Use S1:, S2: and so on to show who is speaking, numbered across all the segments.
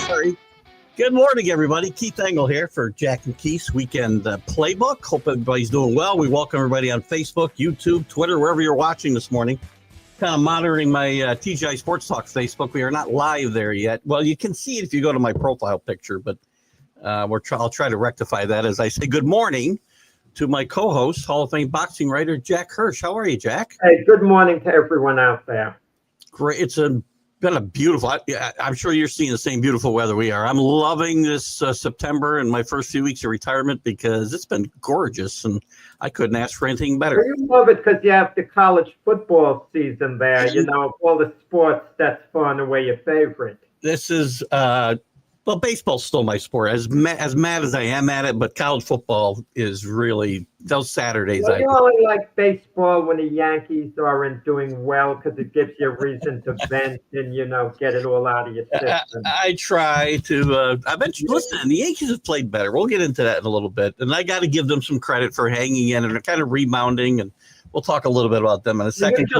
S1: Sorry. Good morning, everybody. Keith Engle here for Jack and Keith's Weekend Playbook. Hope everybody's doing well. We welcome everybody on Facebook, YouTube, Twitter, wherever you're watching this morning. Kind of monitoring my TGI Sports Talk Facebook. We are not live there yet. Well, you can see it if you go to my profile picture, but I'll try to rectify that as I say good morning to my co-host, Hall of Fame boxing writer, Jack Hirsch. How are you, Jack?
S2: Hey, good morning to everyone out there.
S1: Great. It's been a beautiful, I'm sure you're seeing the same beautiful weather we are. I'm loving this September and my first few weeks of retirement because it's been gorgeous and I couldn't ask for anything better.
S2: You love it because you have the college football season there. You know, all the sports, that's far and away your favorite.
S1: This is, well, baseball's still my sport. As mad as I am at it, but college football is really those Saturdays.
S2: Well, you only like baseball when the Yankees aren't doing well because it gives you a reason to vent and, you know, get it all out of your system.
S1: I try to. I bet you. Listen, the Yankees have played better. We'll get into that in a little bit, and I got to give them some credit for hanging in and they're kind of rebounding. And we'll talk a little bit about them in a second.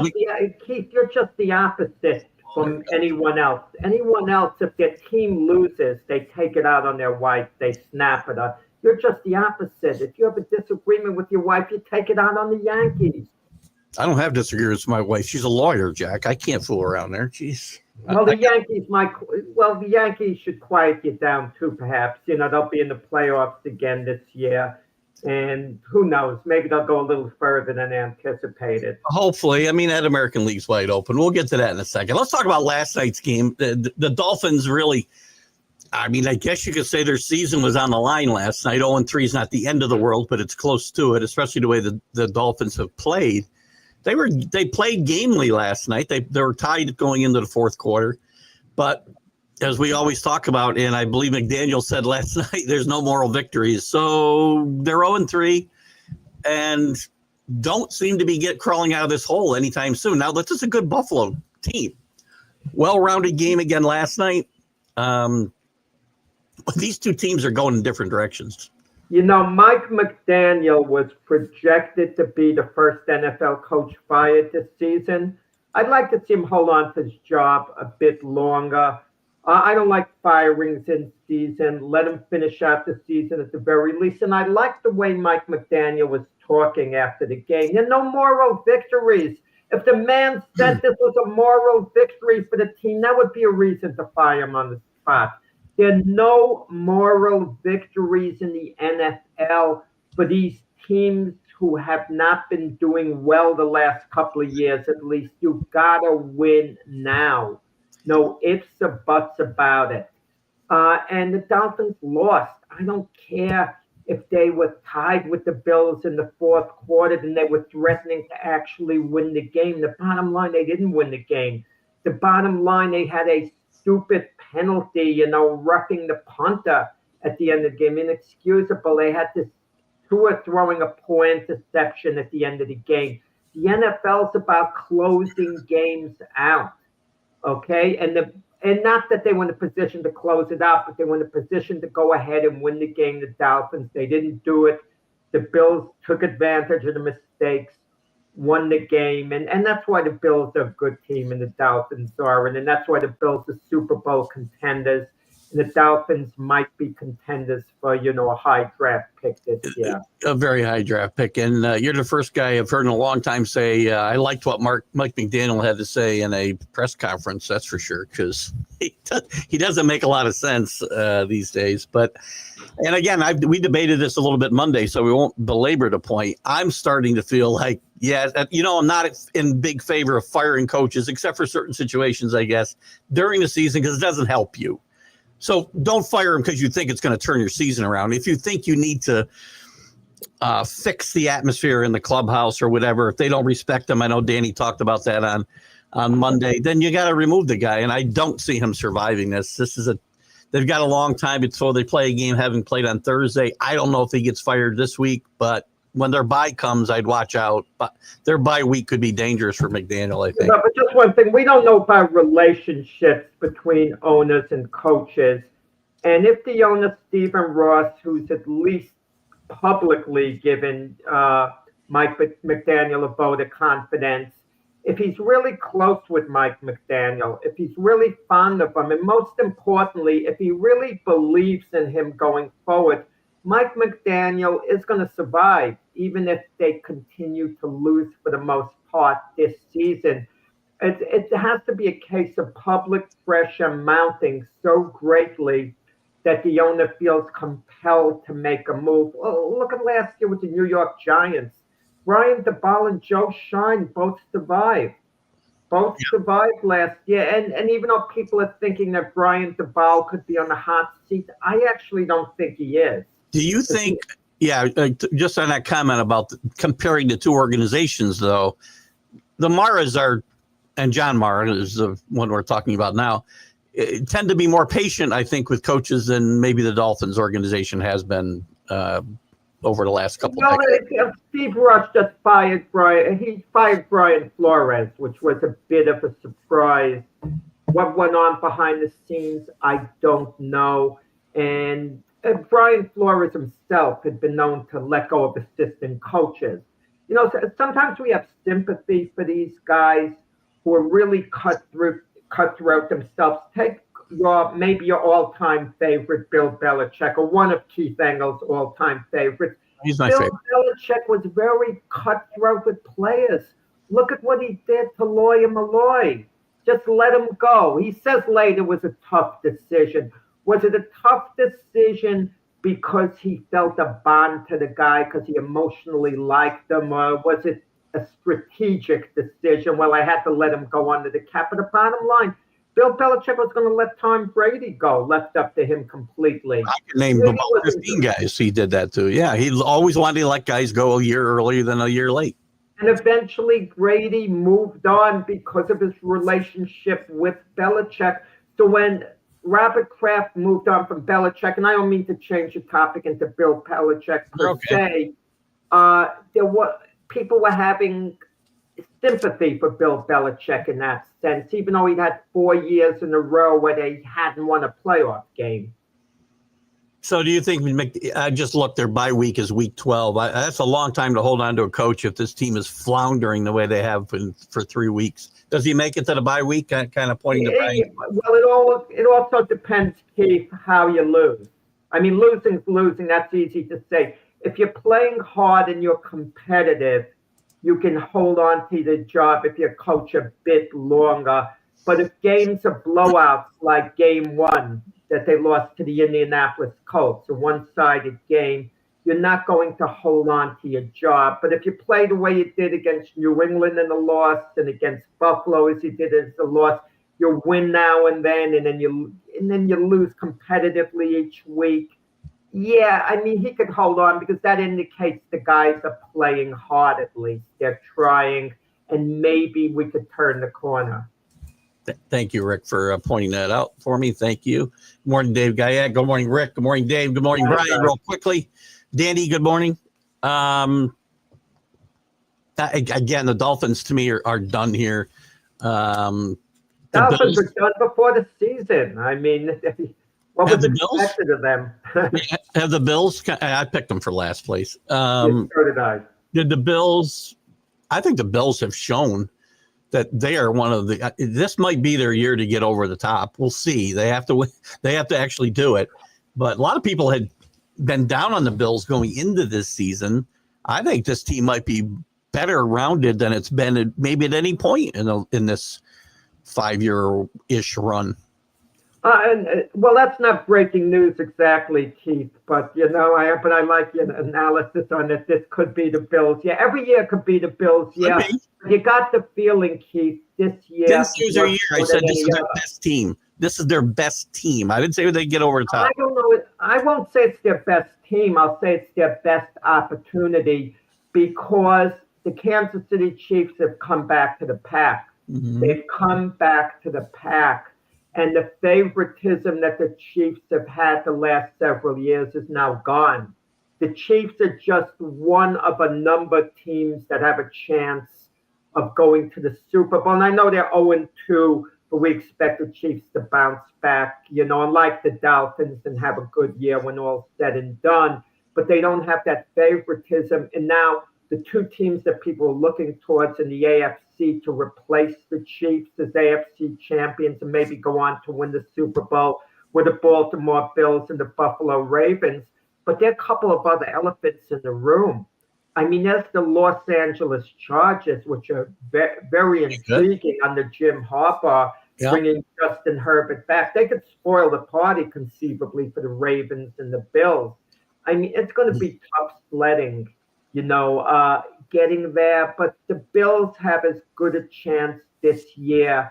S2: Keith, you're just the opposite from anyone else. Anyone else, if their team loses, they take it out on their wife. They snap it up. You're just the opposite. If you have a disagreement with your wife, you take it out on the Yankees.
S1: I don't have disagreements with my wife. She's a lawyer, Jack. I can't fool around there. Jeez.
S2: Well, the Yankees should quiet you down too, perhaps. You know, they'll be in the playoffs again this year. And who knows? Maybe they'll go a little further than anticipated.
S1: Hopefully. I mean, that American League's wide open. We'll get to that in a second. Let's talk about last night's game. The Dolphins really, I mean, I guess you could say their season was on the line last night. 0-3 is not the end of the world, but it's close to it, especially the way the Dolphins have played. They played gamely last night. They were tied going into the fourth quarter. But as we always talk about, and I believe McDaniel said last night, there's no moral victories. So they're 0-3 and don't seem to be crawling out of this hole anytime soon. Now, this is a good Buffalo team. Well-rounded game again last night. These two teams are going in different directions.
S2: You know, Mike McDaniel was projected to be the first NFL coach fired this season. I'd like to see him hold on to his job a bit longer. I don't like firings in season. Let him finish out the season at the very least. And I like the way Mike McDaniel was talking after the game. There are no moral victories. If the man said this was a moral victory for the team, that would be a reason to fire him on the spot. There are no moral victories in the NFL for these teams who have not been doing well the last couple of years. At least you've got to win now. No ifs or buts about it. And the Dolphins lost. I don't care if they were tied with the Bills in the fourth quarter and they were threatening to actually win the game. The bottom line, they didn't win the game. The bottom line, they had a stupid penalty, you know, roughing the punter at the end of the game. Inexcusable. They had this Tua throwing a poor interception at the end of the game. The NFL's about closing games out. Okay, and not that they were in a position to close it out, but they were in a position to go ahead and win the game. The Dolphins, they didn't do it. The Bills took advantage of the mistakes, won the game, and that's why the Bills are a good team and the Dolphins are, and that's why the Bills are Super Bowl contenders. And the Dolphins might be contenders for, you know, a high draft pick this year.
S1: A very high draft pick. And you're the first guy I've heard in a long time say, I liked what Mike McDaniel had to say in a press conference, that's for sure, because he doesn't make a lot of sense these days. But, and again, we debated this a little bit Monday, so we won't belabor the point. I'm starting to feel like, you know, I'm not in big favor of firing coaches, except for certain situations, I guess, during the season, because it doesn't help you. So don't fire him because you think it's going to turn your season around. If you think you need to fix the atmosphere in the clubhouse or whatever, if they don't respect him, I know Danny talked about that on Monday, then you got to remove the guy. And I don't see him surviving this. They've got a long time before they play a game, having played on Thursday. I don't know if he gets fired this week, but when their bye comes, I'd watch out. But their bye week could be dangerous for McDaniel, I think.
S2: But just one thing, we don't know about relationships between owners and coaches. And if the owner, Stephen Ross, who's at least publicly given Mike McDaniel a vote of confidence, if he's really close with Mike McDaniel, if he's really fond of him, and most importantly, if he really believes in him going forward, Mike McDaniel is going to survive, even if they continue to lose for the most part this season. It has to be a case of public pressure mounting so greatly that the owner feels compelled to make a move. Oh, look at last year with the New York Giants. Brian DeBall and Joe Shine both survived. Both survived last year. And even though people are thinking that Brian DeBall could be on the hot seat, I actually don't think he is.
S1: Do you think, just on that comment about comparing the two organizations, though, the Maras are, and John Mara is the one we're talking about now, tend to be more patient, I think, with coaches than maybe the Dolphins organization has been over the last couple of decades.
S2: Steve Rush just fired Brian. He fired Brian Flores, which was a bit of a surprise. What went on behind the scenes, I don't know. And Brian Flores himself had been known to let go of assistant coaches. You know, sometimes we have sympathy for these guys who are really cutthroat themselves. Take maybe your all-time favorite, Bill Belichick, or one of Keith Engle's all-time favorites.
S1: He's my
S2: Bill
S1: favorite.
S2: Belichick was very cutthroat with players. Look at what he did to Lawyer Malloy. Just let him go. He says later it was a tough decision. Was it a tough decision because he felt a bond to the guy because he emotionally liked him, or was it a strategic decision? Well, I had to let him go under the cap. But the bottom line, Bill Belichick was going to let Tom Brady go, left up to him completely.
S1: I can name about 15 guys he did that to. Yeah, he always wanted to let guys go a year earlier than a year late.
S2: And eventually Brady moved on because of his relationship with Belichick. So when Robert Kraft moved on from Belichick, and I don't mean to change the topic into Bill Belichick per se, people were having sympathy for Bill Belichick in that sense, even though he'd had 4 years in a row where they hadn't won a playoff game.
S1: So do you think I just looked, their bye week is week 12. That's a long time to hold on to a coach if this team is floundering the way they have been for 3 weeks. Does he make it to the bye week? Kind of pointing to Brian.
S2: Well, it also depends, Keith, how you lose. I mean, losing's losing. That's easy to say. If you're playing hard and you're competitive, you can hold on to the job if you coach a bit longer. But if games are blowouts like game 1 that they lost to the Indianapolis Colts, a one-sided game, you're not going to hold on to your job. But if you play the way you did against New England in the loss and against Buffalo as you did as a loss, you'll win now and then, and then you lose competitively each week. Yeah, I mean, he could hold on because that indicates the guys are playing hard at least. They're trying, and maybe we could turn the corner.
S1: Thank you, Rick, for pointing that out for me. Thank you. Good morning, Dave Guyette. Good morning, Rick. Good morning, Dave. Good morning, Brian. Real quickly. Danny, good morning. Again, the Dolphins to me are done here.
S2: Dolphins are done before the season. I mean, what was expected of them?
S1: Have the Bills? I picked them for last place.
S2: So did I.
S1: Did the Bills? I think the Bills have shown that they are one of the. This might be their year to get over the top. We'll see. They have to win. They have to actually do it. But a lot of people had been down on the Bills going into this season. I think this team might be better rounded than it's been maybe at any point in this 5-year-ish run.
S2: Well, that's not breaking news exactly, Keith. But I like your analysis on it. This could be the Bills. Yeah, every year could be the Bills. Yeah, you got the feeling, Keith. This year,
S1: didn't choose their year. I said this is their best team. This is their best team. I didn't say they get over the top.
S2: I don't know. I won't say it's their best team. I'll say it's their best opportunity because the Kansas City Chiefs have come back to the pack. Mm-hmm. They've come back to the pack. And the favoritism that the Chiefs have had the last several years is now gone. The Chiefs are just one of a number of teams that have a chance of going to the Super Bowl. And I know they're 0-2, but we expect the Chiefs to bounce back, unlike the Dolphins, and have a good year when all's said and done. But they don't have that favoritism. And now the two teams that people are looking towards in the AFC to replace the Chiefs as AFC champions and maybe go on to win the Super Bowl were the Baltimore Bills and the Buffalo Ravens. But there are a couple of other elephants in the room. I mean, there's the Los Angeles Chargers, which are very intriguing under Jim Harbaugh, bringing Justin Herbert back. They could spoil the party conceivably for the Ravens and the Bills. I mean, it's going to be tough sledding, getting there. But the Bills have as good a chance this year,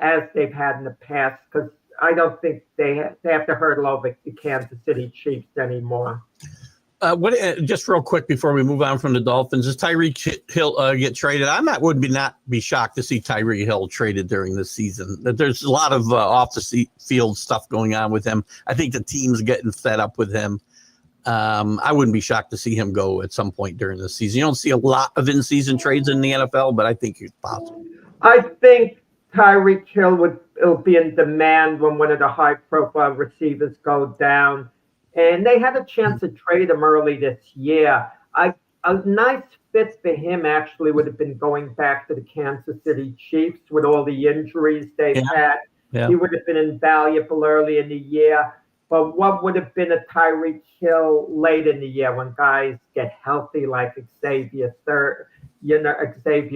S2: as they've had in the past, because I don't think they have to hurdle over the Kansas City Chiefs anymore.
S1: Just real quick before we move on from the Dolphins, does Tyreek Hill get traded? Would not be shocked to see Tyreek Hill traded during this season. There's a lot of off the field stuff going on with him. I think the team's getting fed up with him. I wouldn't be shocked to see him go at some point during the season. You don't see a lot of in-season trades in the NFL, but I think it's possible.
S2: I think Tyreek Hill will be in demand when one of the high-profile receivers go down. And they had a chance to trade him early this year. A nice fit for him actually would have been going back to the Kansas City Chiefs with all the injuries they've had. Yeah. He would have been invaluable early in the year. But what would have been a Tyreek Hill late in the year when guys get healthy like Xavier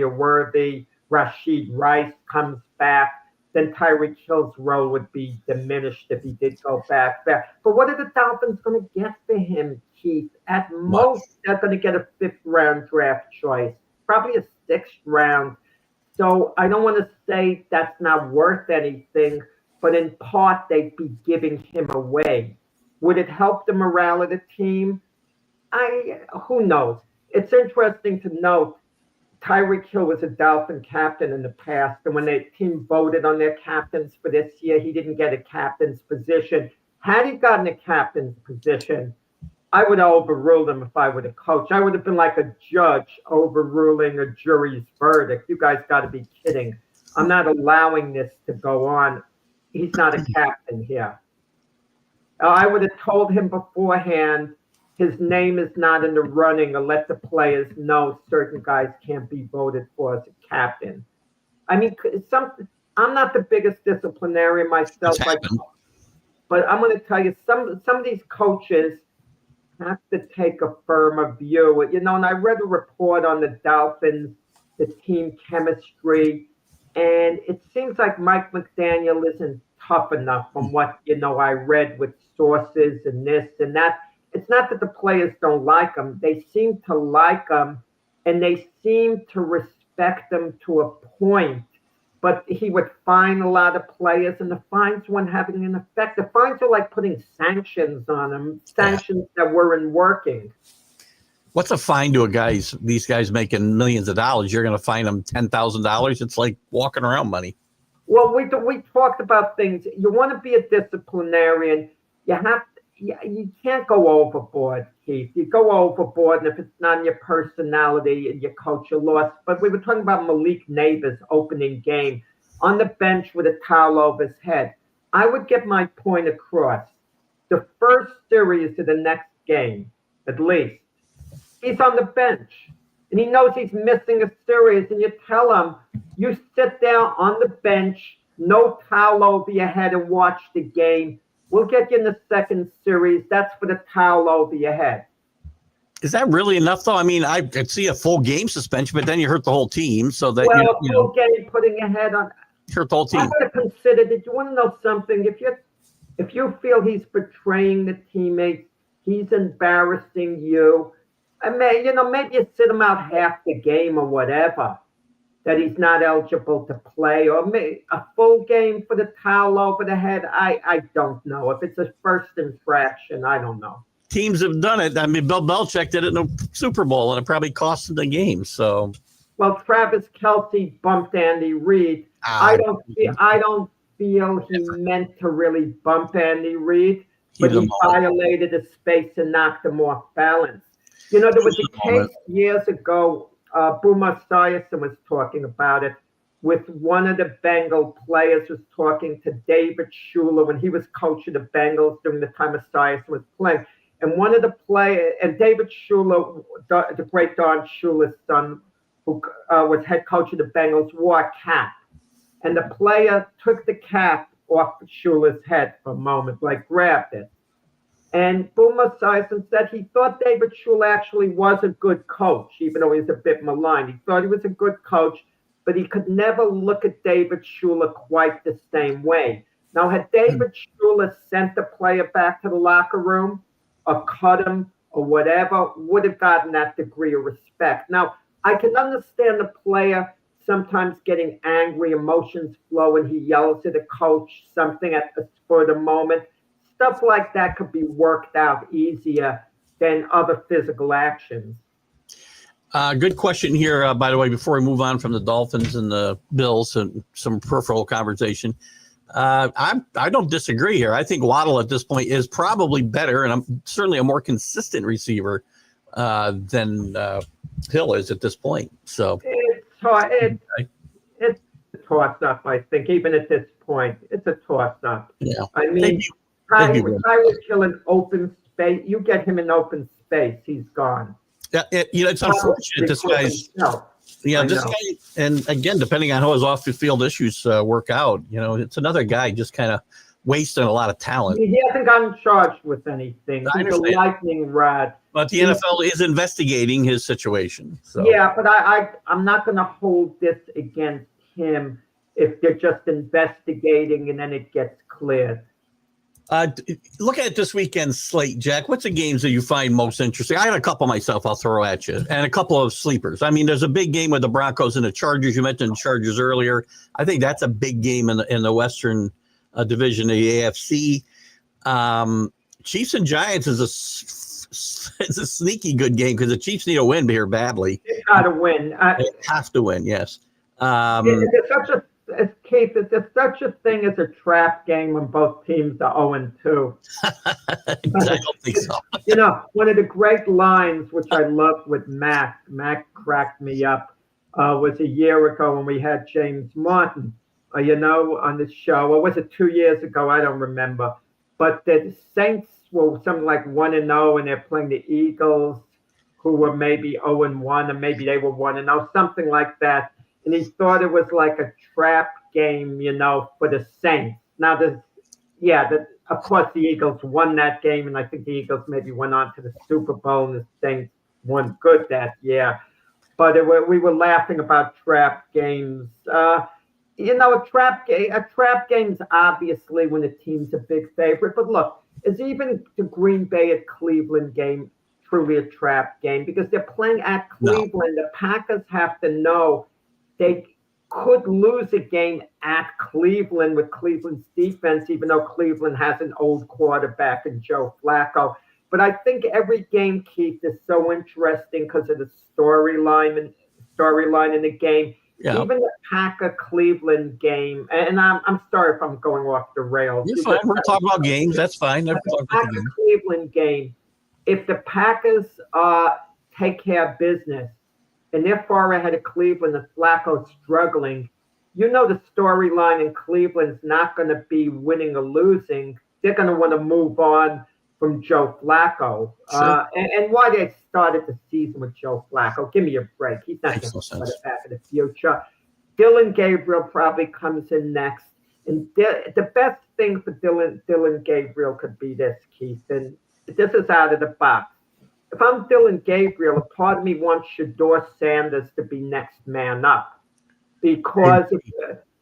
S2: Worthy, Rashid Rice comes back? Then Tyreek Hill's role would be diminished if he did go back there. But what are the Dolphins going to get for him, Keith? At most, they're going to get a 5th-round draft choice, probably a 6th round. So I don't want to say that's not worth anything, but in part, they'd be giving him away. Would it help the morale of the team? Who knows? It's interesting to note Tyreek Hill was a Dolphin captain in the past, and when the team voted on their captains for this year, he didn't get a captain's position. Had he gotten a captain's position, I would have overruled him if I were the coach. I would have been like a judge overruling a jury's verdict. You guys got to be kidding. I'm not allowing this to go on. He's not a captain here. I would have told him beforehand, his name is not in the running, or let the players know certain guys can't be voted for as a captain. I mean, I'm not the biggest disciplinarian myself, but I'm going to tell you, some of these coaches have to take a firmer view. And I read a report on the Dolphins, the team chemistry, and it seems like Mike McDaniel isn't tough enough from what, I read with sources and this and that. It's not that the players don't like him. They seem to like him, and they seem to respect him to a point. But he would fine a lot of players, and the fines weren't having an effect. The fines are like putting sanctions on them, sanctions that weren't working.
S1: What's a fine to these guys making millions of dollars? You're going to fine them $10,000? It's like walking around money.
S2: Well, we talked about things. You want to be a disciplinarian, you can't go overboard, Keith. You go overboard, and if it's not in your personality and your coach, you're lost. But we were talking about Malik Neighbors' opening game on the bench with a towel over his head. I would get my point across. The first series of the next game, at least, he's on the bench, and he knows he's missing a series, and you tell him, you sit down on the bench, no towel over your head, and watch the game. We'll get you in the second series. That's for the towel over your head.
S1: Is that really enough, though? I mean, I could see a full game suspension, but then you hurt the whole team. So that
S2: full game putting your head on.
S1: Hurt the whole team.
S2: I would have considered it. You want to know something? If you feel he's betraying the teammates, he's embarrassing you. I mean, maybe you sit him out half the game or whatever, that he's not eligible to play, or maybe a full game for the towel over the head. I don't know. If it's a first infraction, I don't know.
S1: Teams have done it. I mean, Bill Belichick did it in the Super Bowl, and it probably cost him the game. So,
S2: well, Travis Kelce bumped Andy Reid. I don't feel he meant to really bump Andy Reid, but he violated his space and knocked him off balance. There was a case years ago. Boomer Esiason was talking about it with one of the Bengal players was talking to David Shula when he was coach of the Bengals during the time Esiason was playing. And one of the players, and David Shula, the great Don Shula's son, who was head coach of the Bengals, wore a cap. And the player took the cap off Shula's head for a moment, like grabbed it. And Boomer Esiason said he thought David Shula actually was a good coach, even though he was a bit maligned. He thought he was a good coach, but he could never look at David Shula quite the same way. Now, had David Shula sent the player back to the locker room or cut him or whatever, would have gotten that degree of respect. Now, I can understand the player sometimes getting angry, emotions flow, and he yells at a coach something for the moment. Stuff like that could be worked out easier than other physical actions.
S1: Good question here, by the way, before we move on from the Dolphins and the Bills and some peripheral conversation. I don't disagree here. I think Waddle at this point is probably better, and I'm certainly a more consistent receiver than Hill is at this point. So it's a toss-up, I think, even at this point. It's a toss-up. Yeah.
S2: I mean, Tyreek Hill in open space. You get him in open space, he's gone.
S1: Yeah, it's unfortunate. This guy's, this guy, and again, depending on how his off-the-field issues work out, it's another guy just kind of wasting a lot of talent.
S2: He hasn't gotten charged with anything. He's a lightning rod.
S1: But the NFL is investigating his situation. So.
S2: Yeah, but I'm not going to hold this against him if they're just investigating and then it gets cleared.
S1: Look at this weekend's slate, Jack. What's the games that you find most interesting? I got a couple myself I'll throw at you, and a couple of sleepers. I mean, there's a big game with the Broncos and the Chargers. You mentioned the Chargers earlier. I think that's a big game in the Western division of the AFC. Chiefs and Giants is a sneaky good game because the Chiefs need a win here badly.
S2: They got to win.
S1: They have to win, yes.
S2: Keith, is there such a thing as a trap game when both teams are 0-2?
S1: I don't think so.
S2: One of the great lines, which I loved with Mac cracked me up, was a year ago when we had James Martin, on the show. Or was it 2 years ago? I don't remember. But the Saints were something like 1-0, and they're playing the Eagles, who were maybe 0-1, or maybe they were 1-0, something like that. And he thought it was like a trap game, for the Saints. Now, of course, the Eagles won that game, and I think the Eagles maybe went on to the Super Bowl, and the Saints won good that year. But we were laughing about trap games. A trap game's obviously when the team's a big favorite. But look, is even the Green Bay at Cleveland game truly a trap game? Because they're playing at Cleveland. No. The Packers have to know they could lose a game at Cleveland with Cleveland's defense, even though Cleveland has an old quarterback in Joe Flacco. But I think every game, Keith, is so interesting because of the storyline in the game. Yeah. Even the Packer-Cleveland game, and I'm sorry if I'm going off the rails.
S1: You're fine. We're talking about games. That's fine.
S2: The Packer-Cleveland game, if the Packers take care of business, and they're far ahead of Cleveland, and Flacco's struggling, the storyline in Cleveland's not going to be winning or losing. They're going to want to move on from Joe Flacco. Sure. And why they started the season with Joe Flacco. Give me a break. He's not going to put it back in the future. Dylan Gabriel probably comes in next. And the best thing for Dylan Gabriel could be this, Keith, and this is out of the box. If I'm Dylan Gabriel, a part of me wants Shedeur Sanders to be next man up. Because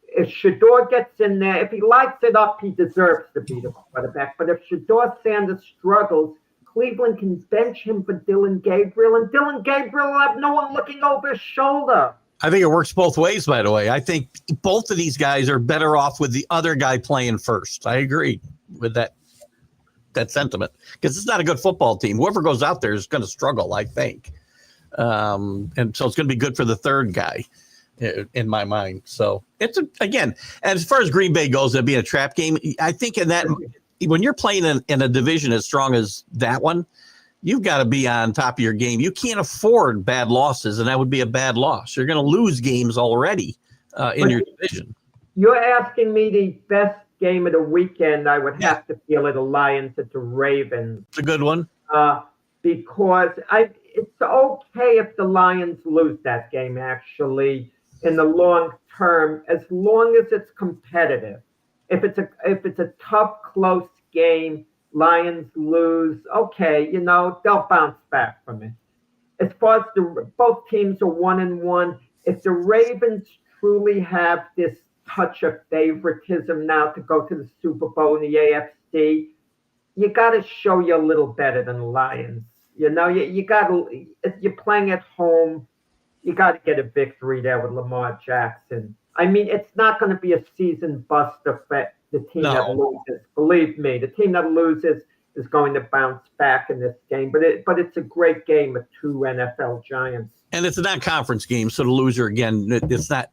S2: if Shedeur gets in there, if he lights it up, he deserves to be the quarterback. But if Shedeur Sanders struggles, Cleveland can bench him for Dylan Gabriel, and Dylan Gabriel will have no one looking over his shoulder.
S1: I think it works both ways, by the way. I think both of these guys are better off with the other guy playing first. I agree with that sentiment, because it's not a good football team. Whoever goes out there is going to struggle, I think. And so it's going to be good for the third guy in my mind. So it's again, as far as Green Bay goes, it being a trap game. I think in that, when you're playing in a division as strong as that one, you've got to be on top of your game. You can't afford bad losses, and that would be a bad loss. You're going to lose games already in your division.
S2: You're asking me the best game of the weekend. I would have to feel it, the Lions at the Ravens.
S1: It's a good one.
S2: because it's okay if the Lions lose that game, actually, in the long term, as long as it's competitive. If it's a tough, close game, Lions lose, okay, they'll bounce back from it. As far as both teams are 1-1, if the Ravens truly have this touch of favoritism now to go to the Super Bowl in the AFC, you got to show you're a little better than the Lions. You got to, if you're playing at home, you got to get a victory there with Lamar Jackson. I mean, it's not going to be a season buster for the team that loses. Believe me, the team that loses is going to bounce back in this game. But it's a great game of two NFL giants.
S1: And it's a non-conference game, so the loser, again, it's not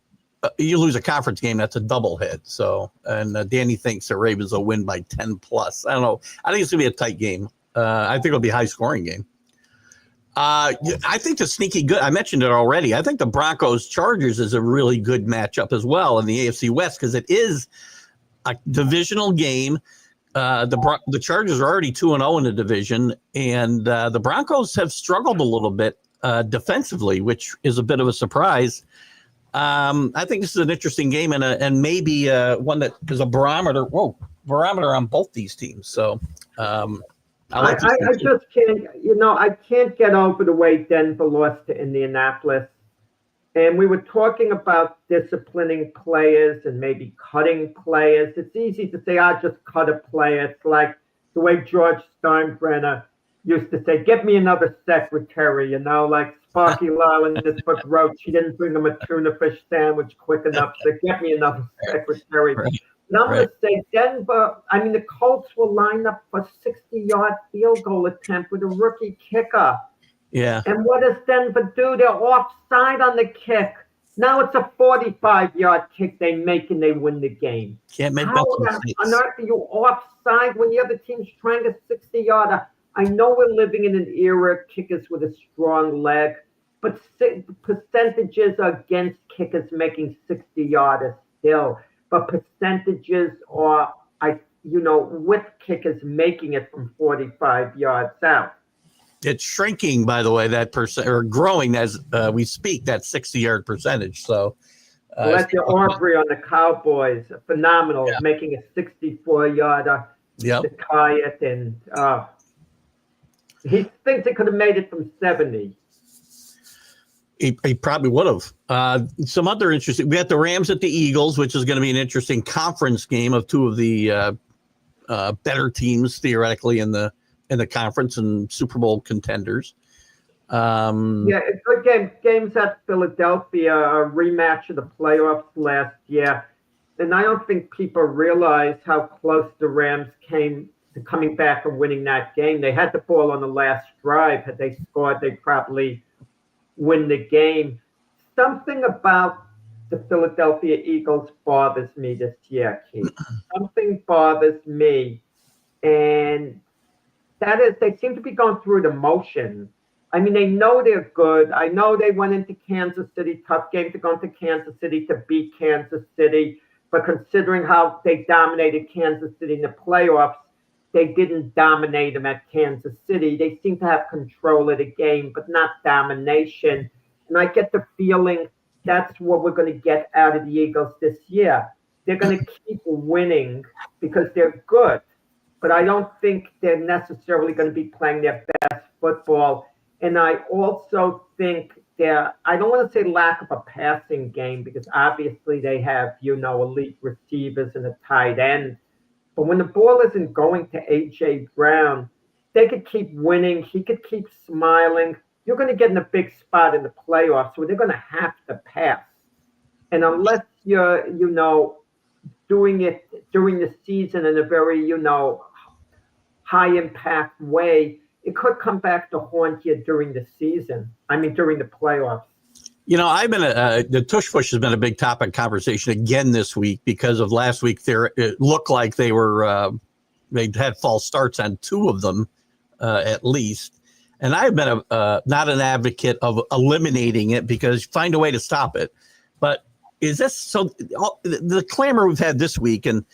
S1: you lose a conference game, that's a double hit. So, and Danny thinks the Ravens will win by 10 plus. I don't know. I think it's going to be a tight game. I think it'll be a high-scoring game. I think the sneaky good, I mentioned it already. I think the Broncos-Chargers is a really good matchup as well in the AFC West because it is a divisional game. The Chargers are already 2-0 in the division, and the Broncos have struggled a little bit defensively, which is a bit of a surprise. I think this is an interesting game and maybe one that is a barometer on both these teams. So I
S2: just can't, I can't get over the way Denver lost to Indianapolis. And we were talking about disciplining players and maybe cutting players. It's easy to say, I'll just cut a player. It's like the way George Steinbrenner used to say, get me another secretary, like Sparky Lyle in this book wrote, she didn't bring him a tuna fish sandwich quick enough, so get me another secretary. Right. And I'm going to say Denver, the Colts will line up for a 60-yard field goal attempt with a rookie kicker.
S1: Yeah.
S2: And what does Denver do? They're offside on the kick. Now it's a 45-yard kick they make and they win the game.
S1: Can't make
S2: How on earth are you offside when the other team's trying a 60-yarder? I know we're living in an era of kickers with a strong leg, but percentages are against kickers making 60-yarders still. But percentages are, with kickers making it from 45 yards out.
S1: It's shrinking, by the way, that percent, or growing as we speak, that 60-yard percentage. So
S2: that's your Aubrey on the Cowboys, phenomenal, making a 64-yarder to tie it, and he thinks he could have made it from 70.
S1: He probably would have. Some other interesting. We got the Rams at the Eagles, which is going to be an interesting conference game of two of the better teams theoretically in the conference and Super Bowl contenders.
S2: It's a good game. Games at Philadelphia, a rematch of the playoffs last year. And I don't think people realize how close the Rams came to coming back and winning that game. They had the ball on the last drive. Had they scored, they'd probably win the game. Something about the Philadelphia Eagles bothers me this year, Keith. Something bothers me. And that is, they seem to be going through the motions. They know they're good. I know they went into Kansas City, tough game to go into Kansas City to beat Kansas City. But considering how they dominated Kansas City in the playoffs, they didn't dominate them at Kansas City. They seem to have control of the game, but not domination. And I get the feeling that's what we're going to get out of the Eagles this year. They're going to keep winning because they're good. But I don't think they're necessarily going to be playing their best football. And I also think I don't want to say lack of a passing game because obviously they have, elite receivers and a tight end. But when the ball isn't going to A.J. Brown, they could keep winning. He could keep smiling. You're going to get in a big spot in the playoffs where they're going to have to pass. And unless you're, doing it during the season in a very, high impact way, it could come back to haunt you during the season. during the playoffs.
S1: I've been the tush push has been a big topic of conversation again this week because of last week. It looked like they had false starts on two of them at least. And I've been not an advocate of eliminating it because you find a way to stop it. But is this so? The clamor we've had this week and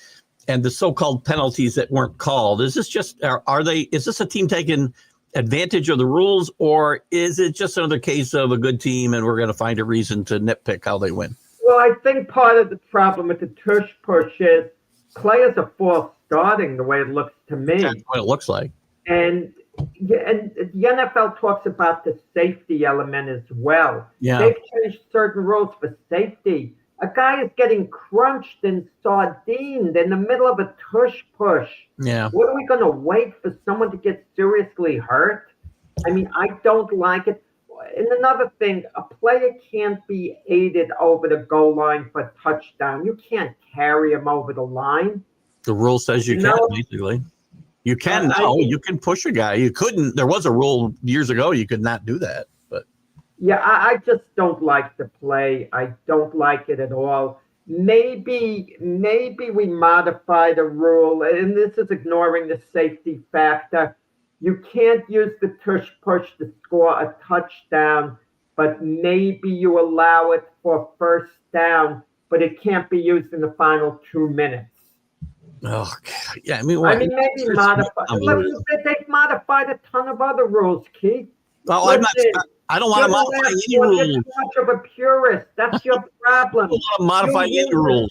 S1: the so-called penalties that weren't called, is this just, is this a team taking advantage of the rules, or is it just another case of a good team and we're going to find a reason to nitpick how they win?
S2: Well, I think part of the problem with the tush push is players are false starting the way it looks to me.
S1: That's what it looks like.
S2: And the NFL talks about the safety element as well.
S1: Yeah.
S2: They've changed certain rules for safety. A guy is getting crunched and sardined in the middle of a tush push.
S1: Yeah.
S2: What are we going to wait for someone to get seriously hurt? I mean, I don't like it. And another thing, a player can't be aided over the goal line for a touchdown. You can't carry him over the line.
S1: The rule says you can, basically. You can now. You can push a guy. You couldn't. There was a rule years ago you could not do that. But
S2: yeah, I just don't like the play. I don't like it at all. Maybe we modify the rule, and this is ignoring the safety factor. You can't use the tush push to score a touchdown, but maybe you allow it for first down, but it can't be used in the final 2 minutes.
S1: Oh, God. Yeah. I mean,
S2: Maybe modify. They've modified a ton of other rules, Keith.
S1: Well, I don't want to modify any rules.
S2: You're too much of a purist. That's your problem.
S1: I don't want to modify any rules.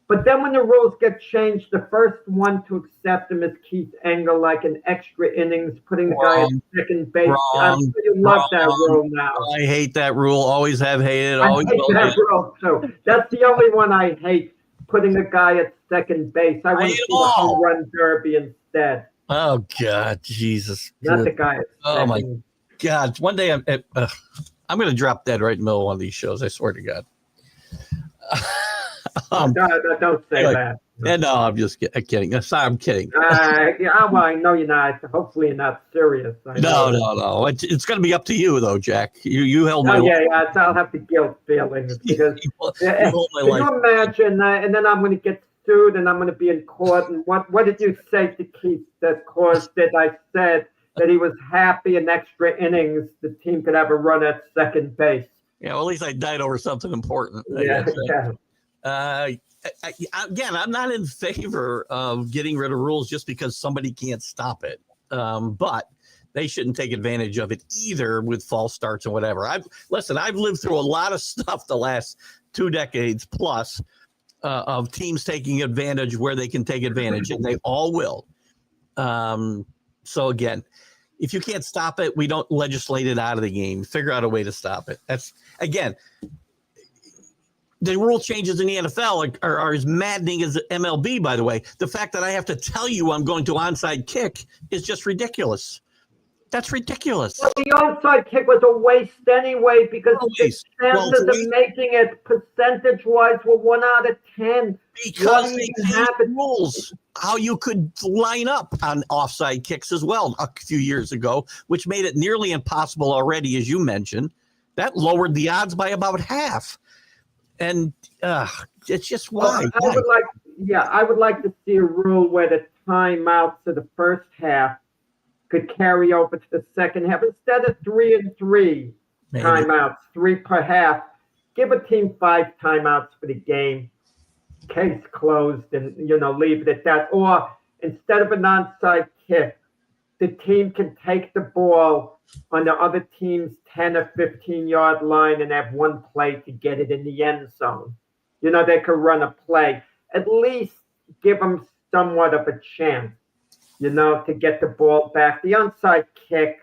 S2: But then when the rules get changed, the first one to accept them is Keith Engle, like an extra innings, putting the guy at second base. I'm sure you love that rule now.
S1: I hate that rule. Always have hated.
S2: Always hate that rule too. That's the only one I hate, putting a guy at second base. I want to see the home run derby instead.
S1: Oh, God, Jesus.
S2: Not the guy at second.
S1: Oh, my God. One day I'm going to drop dead right in the middle of one of these shows. I swear to God.
S2: Don't say that.
S1: No, I'm just kidding. Sorry, I'm kidding.
S2: Well, I know you're not. Hopefully, you're not serious.
S1: No. It's going to be up to you, though, Jack. You held my
S2: life. Yeah. I'll have the guilt feelings because can you imagine? And then I'm going to get sued, and I'm going to be in court. And what did you say to Keith that caused it? I said that he was happy in extra innings. The team could have a run at second base.
S1: Yeah, well, at least I died over something important.
S2: Yeah.
S1: Again, I'm not in favor of getting rid of rules just because somebody can't stop it. But they shouldn't take advantage of it either with false starts and whatever. I've lived through a lot of stuff the last 2 decades plus of teams taking advantage where they can take advantage, and they all will. So again, if you can't stop it, we don't legislate it out of the game. Figure out a way to stop it. That's, again, the rule changes in the NFL are as maddening as the MLB, by the way. The fact that I have to tell you I'm going to onside kick is just ridiculous. That's ridiculous.
S2: Well, the onside kick was a waste anyway because the chances of making it percentage-wise were 1 out of 10.
S1: Because they changed the rules, how you could line up on offside kicks as well a few years ago, which made it nearly impossible already, as you mentioned. That lowered the odds by about half. And it's just why.
S2: I would like to see a rule where the timeouts of the first half could carry over to the second half instead of 3 and 3 timeouts, 3 per half. Give a team 5 timeouts for the game. Case closed, and leave it at that. Or instead of an onside kick, the team can take the ball on the other team's 10 or 15-yard line and have one play to get it in the end zone. They could run a play. At least give them somewhat of a chance, to get the ball back. The onside kick,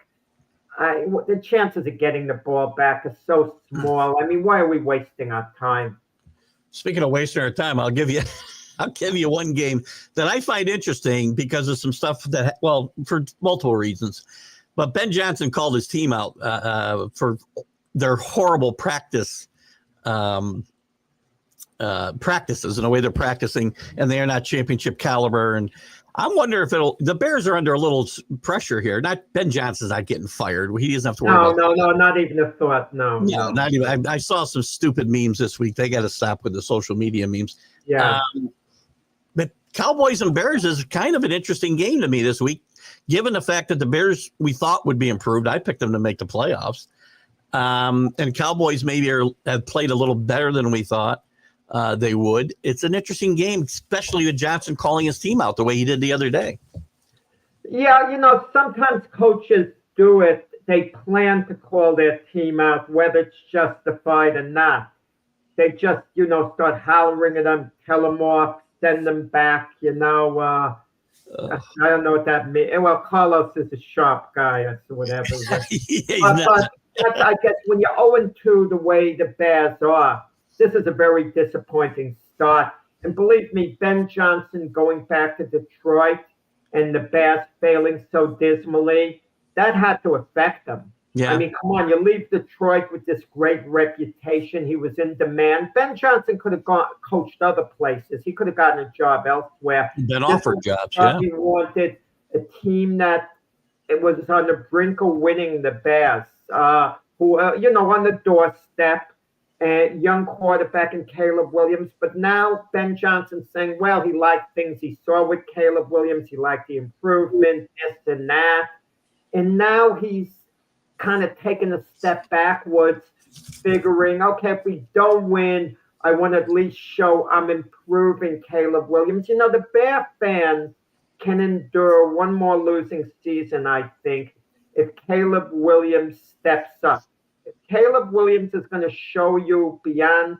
S2: the chances of getting the ball back are so small. I mean, why are we wasting our time?
S1: Speaking of wasting our time, I'll give you one game that I find interesting because of some stuff that, for multiple reasons. But Ben Johnson called his team out for their horrible practices and the way they're practicing, and they are not championship caliber. And I'm wondering if the Bears are under a little pressure here. Not Ben Johnson's not getting fired. He doesn't have to worry about
S2: No, not even a thought. No,
S1: not even. I saw some stupid memes this week. They got to stop with the social media memes.
S2: Yeah.
S1: But Cowboys and Bears is kind of an interesting game to me this week, given the fact that the Bears we thought would be improved. I picked them to make the playoffs. And Cowboys maybe have played a little better than we thought they would. It's an interesting game, especially with Johnson calling his team out the way he did the other day.
S2: Yeah, sometimes coaches do it, they plan to call their team out, whether it's justified or not. They just, start hollering at them, tell them off, send them back, I don't know what that means. Well, Carlos is a sharp guy or whatever. But that's, I guess, when you're 0-2 the way the Bears are, this is a very disappointing start. And believe me, Ben Johnson going back to Detroit and the Bears failing so dismally, that had to affect them.
S1: Yeah.
S2: I mean, come on, you leave Detroit with this great reputation. He was in demand. Ben Johnson could have coached other places. He could have gotten a job elsewhere.
S1: Been offered jobs, yeah.
S2: He wanted a team that it was on the brink of winning the Bears, who, on the doorstep, and young quarterback in Caleb Williams. But now Ben Johnson's saying, well, he liked things he saw with Caleb Williams. He liked the improvement, this and that. And now he's kind of taking a step backwards, figuring, okay, if we don't win, I want to at least show I'm improving Caleb Williams. The Bear fans can endure one more losing season, I think, if Caleb Williams steps up. If Caleb Williams is going to show you beyond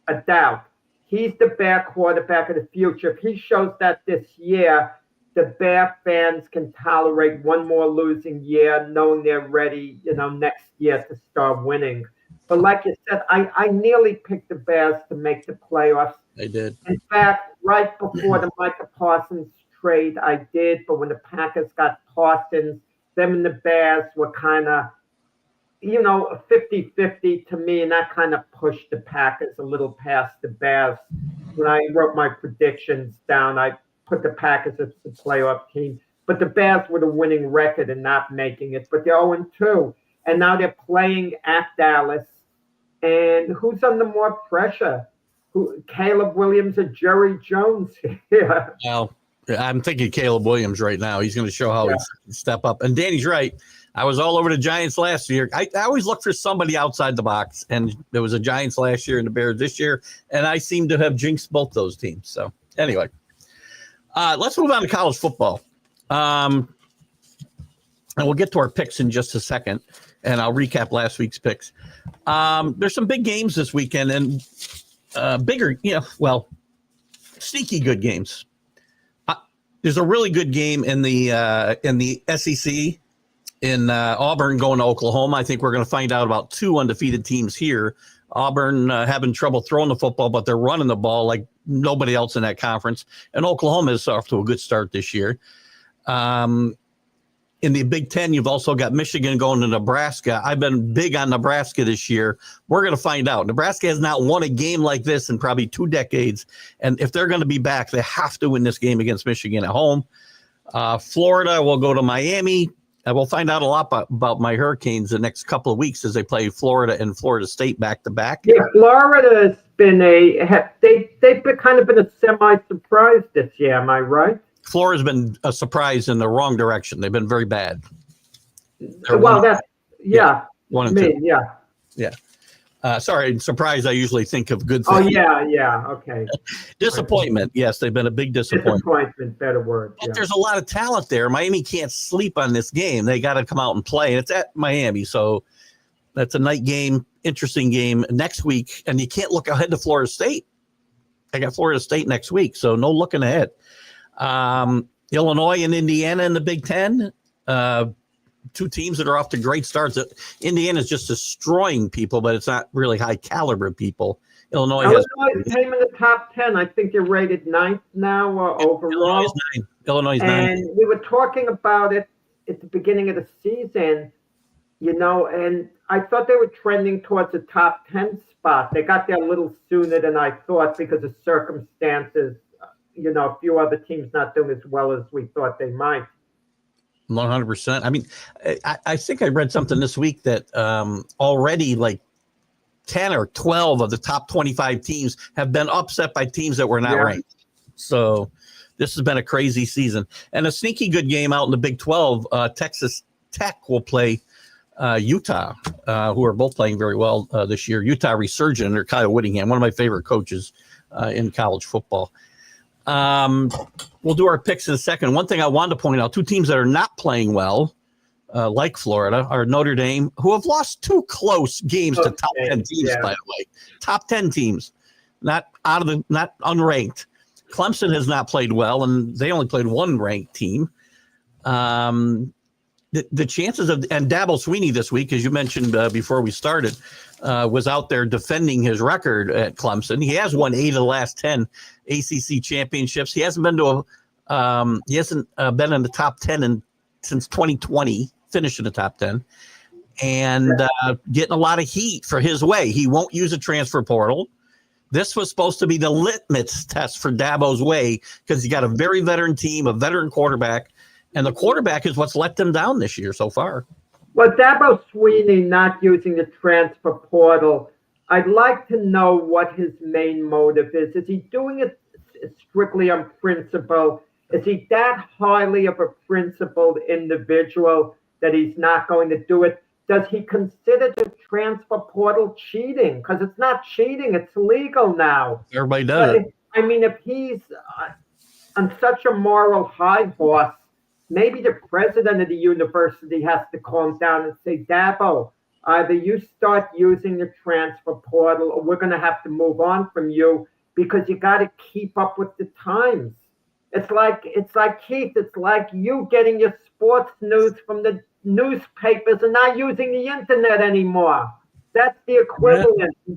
S2: a doubt, he's the Bear quarterback of the future. If he shows that this year, the Bear fans can tolerate one more losing year, knowing they're ready, next year to start winning. But like you said, I nearly picked the Bears to make the playoffs.
S1: They did.
S2: In fact, right before the Micah Parsons trade, I did. But when the Packers got Parsons, them and the Bears were kind of, 50-50 to me. And that kind of pushed the Packers a little past the Bears. When I wrote my predictions down, I put the Packers as the playoff team. But the Bears with a winning record and not making it. But they're 0-2. And now they're playing at Dallas. And who's under more pressure? Caleb Williams or Jerry Jones? Yeah.
S1: Well, I'm thinking Caleb Williams right now. He's going to show how he can step up. And Danny's right. I was all over the Giants last year. I always look for somebody outside the box. And there was a Giants last year and the Bears this year. And I seem to have jinxed both those teams. So anyway, let's move on to college football. And we'll get to our picks in just a second. And I'll recap last week's picks. There's some big games this weekend and bigger, sneaky good games. There's a really good game in the SEC in Auburn going to Oklahoma. I think we're going to find out about two undefeated teams here. Auburn having trouble throwing the football, but they're running the ball like nobody else in that conference. And Oklahoma is off to a good start this year. In the Big Ten, you've also got Michigan going to Nebraska. I've been big on Nebraska this year. We're going to find out. Nebraska has not won a game like this in probably 2 decades. And if they're going to be back, they have to win this game against Michigan at home. Florida will go to Miami. And we'll find out a lot about my Hurricanes the next couple of weeks as they play Florida and Florida State back to back.
S2: Yeah, Florida has been they've been kind of been a semi-surprise this year. Am I right?
S1: Florida's been a surprise in the wrong direction. They've been very bad.
S2: Well, that's, yeah.
S1: 1-2.
S2: Yeah.
S1: Sorry, surprise, I usually think of good
S2: Oh,
S1: things.
S2: yeah, okay.
S1: Disappointment, yes, they've been a big disappointment.
S2: Disappointment, better word.
S1: But there's a lot of talent there. Miami can't sleep on this game. They got to come out and play. And it's at Miami, so that's a night game, interesting game next week. And you can't look ahead to Florida State. I got Florida State next week, so no looking ahead. Illinois and Indiana in the Big Ten, 2 teams that are off to great starts. Indiana's just destroying people, but it's not really high caliber people. Illinois
S2: came in the top 10. I think you're rated 9th now overall.
S1: Illinois 9.
S2: And we were talking about it at the beginning of the season, and I thought they were trending towards the top 10 spot. They got there a little sooner than I thought because of circumstances. A few other teams not doing as well as we thought they might.
S1: 100%. I mean, I think I read something this week that already like 10 or 12 of the top 25 teams have been upset by teams that were not ranked. So this has been a crazy season. And a sneaky good game out in the Big 12. Texas Tech will play Utah, who are both playing very well this year. Utah resurgent under Kyle Whittingham, one of my favorite coaches in college football. We'll do our picks in a second. One thing I wanted to point out, 2 teams that are not playing well like Florida, or Notre Dame, who have lost 2 close games to top 10 teams, by the way. Top 10 teams, not unranked. Clemson has not played well, and they only played 1 ranked team. The chances of, and Dabo Swinney this week, as you mentioned before we started, was out there defending his record at Clemson. He has won 8 of the last 10 ACC championships. He hasn't been to been in the top 10 since 2020, finished in the top 10, and getting a lot of heat for his way. He won't use a transfer portal. This was supposed to be the litmus test for Dabo's way, because he got a very veteran team, a veteran quarterback, and the quarterback is what's let them down this year so far.
S2: Well, Dabo Swinney not using the transfer portal, I'd like to know what his main motive is. Is he doing it strictly on principle? Is he that highly of a principled individual that he's not going to do it? Does he consider the transfer portal cheating? Because it's not cheating, it's legal now.
S1: Everybody does it.
S2: I mean, if he's on such a moral high horse, maybe the president of the university has to calm down and say, Dabo, either you start using the transfer portal or we're going to have to move on from you, because you got to keep up with the times. It's like Keith, it's like you getting your sports news from the newspapers and not using the internet anymore. That's the equivalent. Yeah.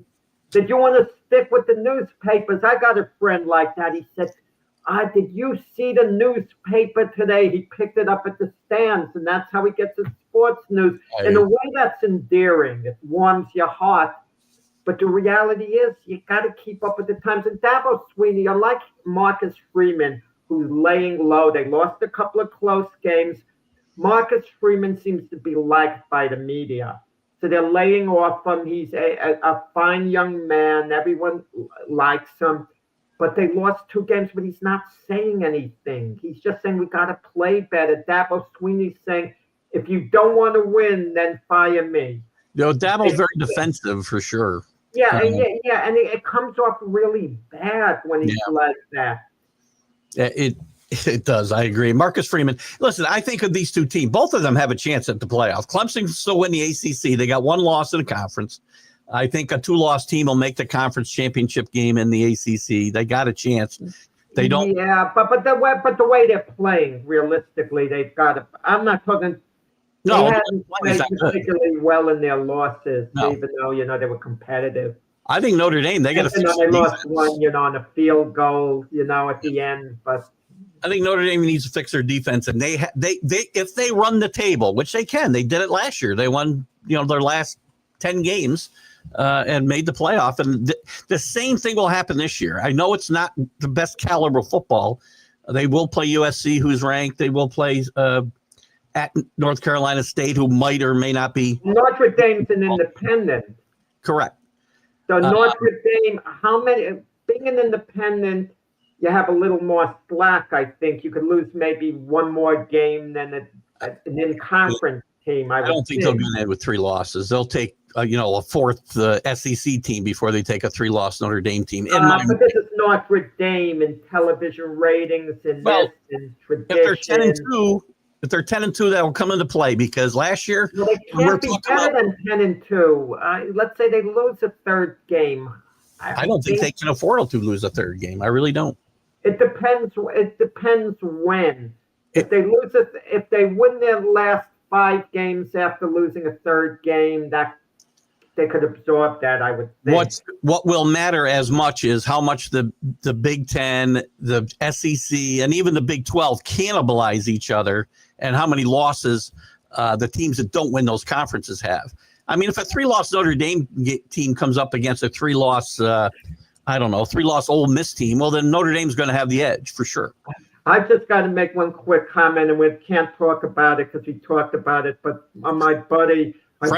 S2: Did you want to stick with the newspapers? I got a friend like that. He said, did you see the newspaper today? He picked it up at the stands, and that's how he gets his sports news. In a way, that's endearing. It warms your heart. But the reality is, you got to keep up with the times. And Dabo Swinney, unlike Marcus Freeman, who's laying low, they lost a couple of close games. Marcus Freeman seems to be liked by the media. So they're laying off him. He's a fine young man. Everyone likes him. But they lost 2 games, but he's not saying anything. He's just saying, we got to play better. Dabo Swinney's saying, if you don't want to win, then fire me.
S1: Dabo's very defensive for sure.
S2: Yeah, and it comes off really bad when he's like that.
S1: It does. I agree. Marcus Freeman. Listen, I think of these 2 teams, both of them have a chance at the playoff. Clemson still win the ACC. They got 1 loss in the conference. I think a 2-loss team will make the conference championship game in the ACC. They got a chance. They don't. Yeah,
S2: but the way they're playing, realistically, they've got to. I'm not talking.
S1: No,
S2: they haven't played particularly well in their losses, even though they were competitive.
S1: I think Notre Dame, they got to.
S2: They lost one, on a field goal, at the end, but.
S1: I think Notre Dame needs to fix their defense, and they if they run the table, which they can, they did it last year. They won, their last 10 games. And made the playoff. And the same thing will happen this year. I know it's not the best caliber football. They will play USC, who's ranked. They will play at North Carolina State, who might or may not be.
S2: Notre Dame's an independent.
S1: Correct.
S2: So Notre Dame, being an independent, you have a little more slack, I think. You could lose maybe 1 more game than an in-conference team. I don't think
S1: they'll go in with 3 losses. They'll take a 4th SEC team before they take a 3-loss Notre Dame team.
S2: But this is Notre Dame and television ratings and and tradition.
S1: If they're 10-2, that will come into play, because last year
S2: they can't be better than 10-2. Let's say they lose a 3rd game.
S1: I don't think they can afford to lose a 3rd game. I really don't.
S2: It depends. It depends when. If they win their last 5 games after losing a 3rd game, that they could absorb that, I would think.
S1: What will matter as much is how much the Big Ten, the SEC, and even the Big 12 cannibalize each other, and how many losses the teams that don't win those conferences have. I mean, if a 3-loss Notre Dame team comes up against a 3-loss, 3-loss Ole Miss team, well, then Notre Dame's going to have the edge for sure.
S2: I just got to make one quick comment, and we can't talk about it because we talked about it, but my buddy, the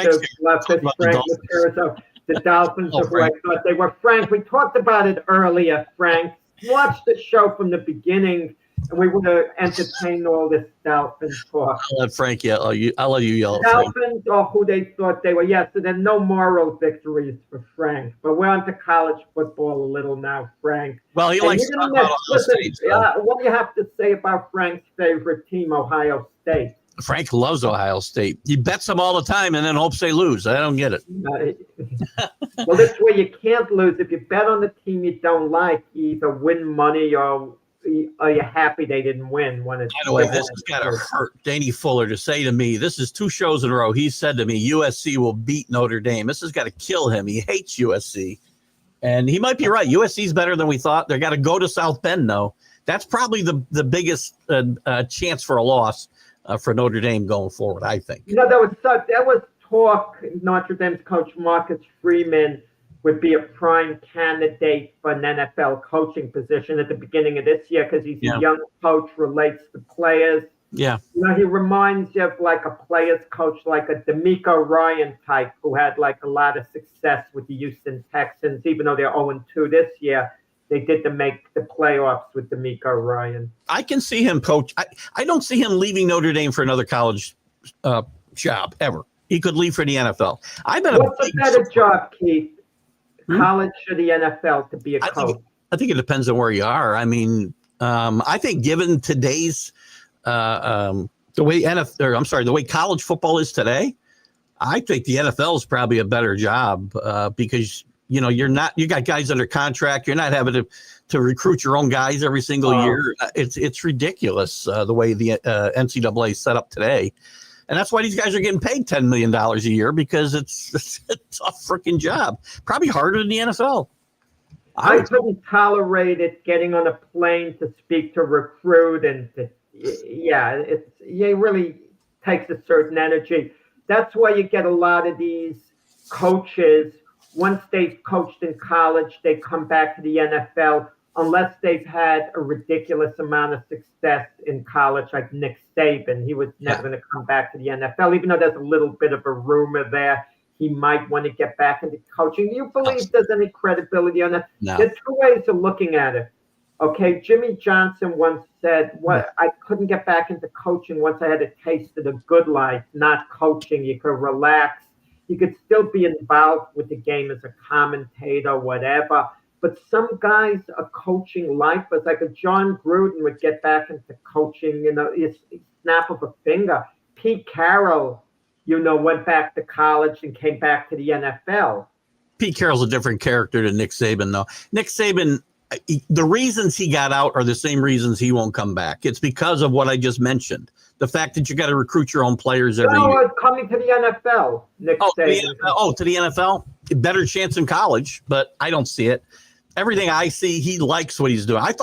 S2: Dolphins, who I thought they were. Frank, we talked about it earlier, Frank. Watch the show from the beginning, and we would have entertained all this Dolphins talk.
S1: I'll let Frank yell. I'll let you yell.
S2: Dolphins are who they thought they were. Yes, so there are no moral victories for Frank. But we're on to college football a little now, Frank.
S1: Well, he likes to talk about Ohio State.
S2: What do you have to say about Frank's favorite team, Ohio State?
S1: Frank loves Ohio State. He bets them all the time and then hopes they lose. I don't get it.
S2: Well, that's where you can't lose. If you bet on the team you don't like, you either win money or you're happy they didn't win. By
S1: the way, this has got to hurt Danny Fuller to say to me, this is 2 shows in a row. He said to me, USC will beat Notre Dame. This has got to kill him. He hates USC. And he might be right. USC is better than we thought. They got to go to South Bend, though. That's probably the biggest chance for a loss for Notre Dame going forward, I think.
S2: That was talk. Notre Dame's coach Marcus Freeman would be a prime candidate for an NFL coaching position at the beginning of this year because he's a young coach, relates to players.
S1: Yeah.
S2: He reminds you of like a players coach, like a D'Amico Ryan type who had like a lot of success with the Houston Texans, even though they're 0-2 this year. They did to make the playoffs with D'Amico Ryan.
S1: I can see him coach. I don't see him leaving Notre Dame for another college job ever. He could leave for the NFL.
S2: What's a better job, Keith? College or the NFL to be a coach?
S1: I think it depends on where you are. I mean, I think given today's the way college football is today, I think the NFL is probably a better job because you got guys under contract. You're not having to recruit your own guys every single year. It's ridiculous the way the NCAA is set up today. And that's why these guys are getting paid $10 million a year because it's a tough freaking job. Probably harder than the NFL.
S2: I couldn't tolerate it getting on a plane to speak to recruit it really takes a certain energy. That's why you get a lot of these coaches. Once they've coached in college, they come back to the NFL unless they've had a ridiculous amount of success in college, like Nick Saban. He was never going to come back to the NFL, even though there's a little bit of a rumor there. He might want to get back into coaching. Do you believe there's any credibility on that?
S1: No.
S2: There are 2 ways of looking at it. Okay, Jimmy Johnson once said, I couldn't get back into coaching once I had a taste of the good life, not coaching. You could relax. You could still be involved with the game as a commentator, whatever. But some guys are coaching lifers. Like a John Gruden would get back into coaching, snap of a finger. Pete Carroll, went back to college and came back to the NFL.
S1: Pete Carroll's a different character than Nick Saban, though. Nick Saban, the reasons he got out are the same reasons he won't come back. It's because of what I just mentioned. The fact that you got to recruit your own players every year.
S2: Coming to the NFL, Nick Saban.
S1: To the NFL? Better chance in college, but I don't see it. Everything I see, he likes what he's doing. I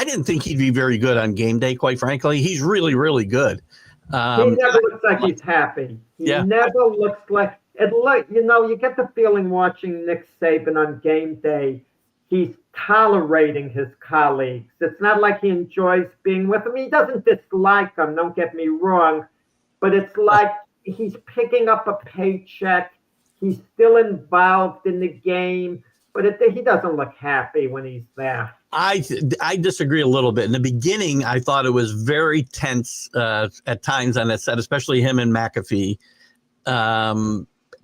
S1: didn't think he'd be very good on game day, quite frankly. He's really, really good.
S2: He never looks like he's happy. He never looks like it. You get the feeling watching Nick Saban on game day, he's tolerating his colleagues. It's not like he enjoys being with them. He doesn't dislike them, don't get me wrong, but it's like he's picking up a paycheck. He's still involved in the game, but he doesn't look happy when he's there.
S1: I disagree a little bit. In the beginning, I thought it was very tense at times on that set, especially him and McAfee.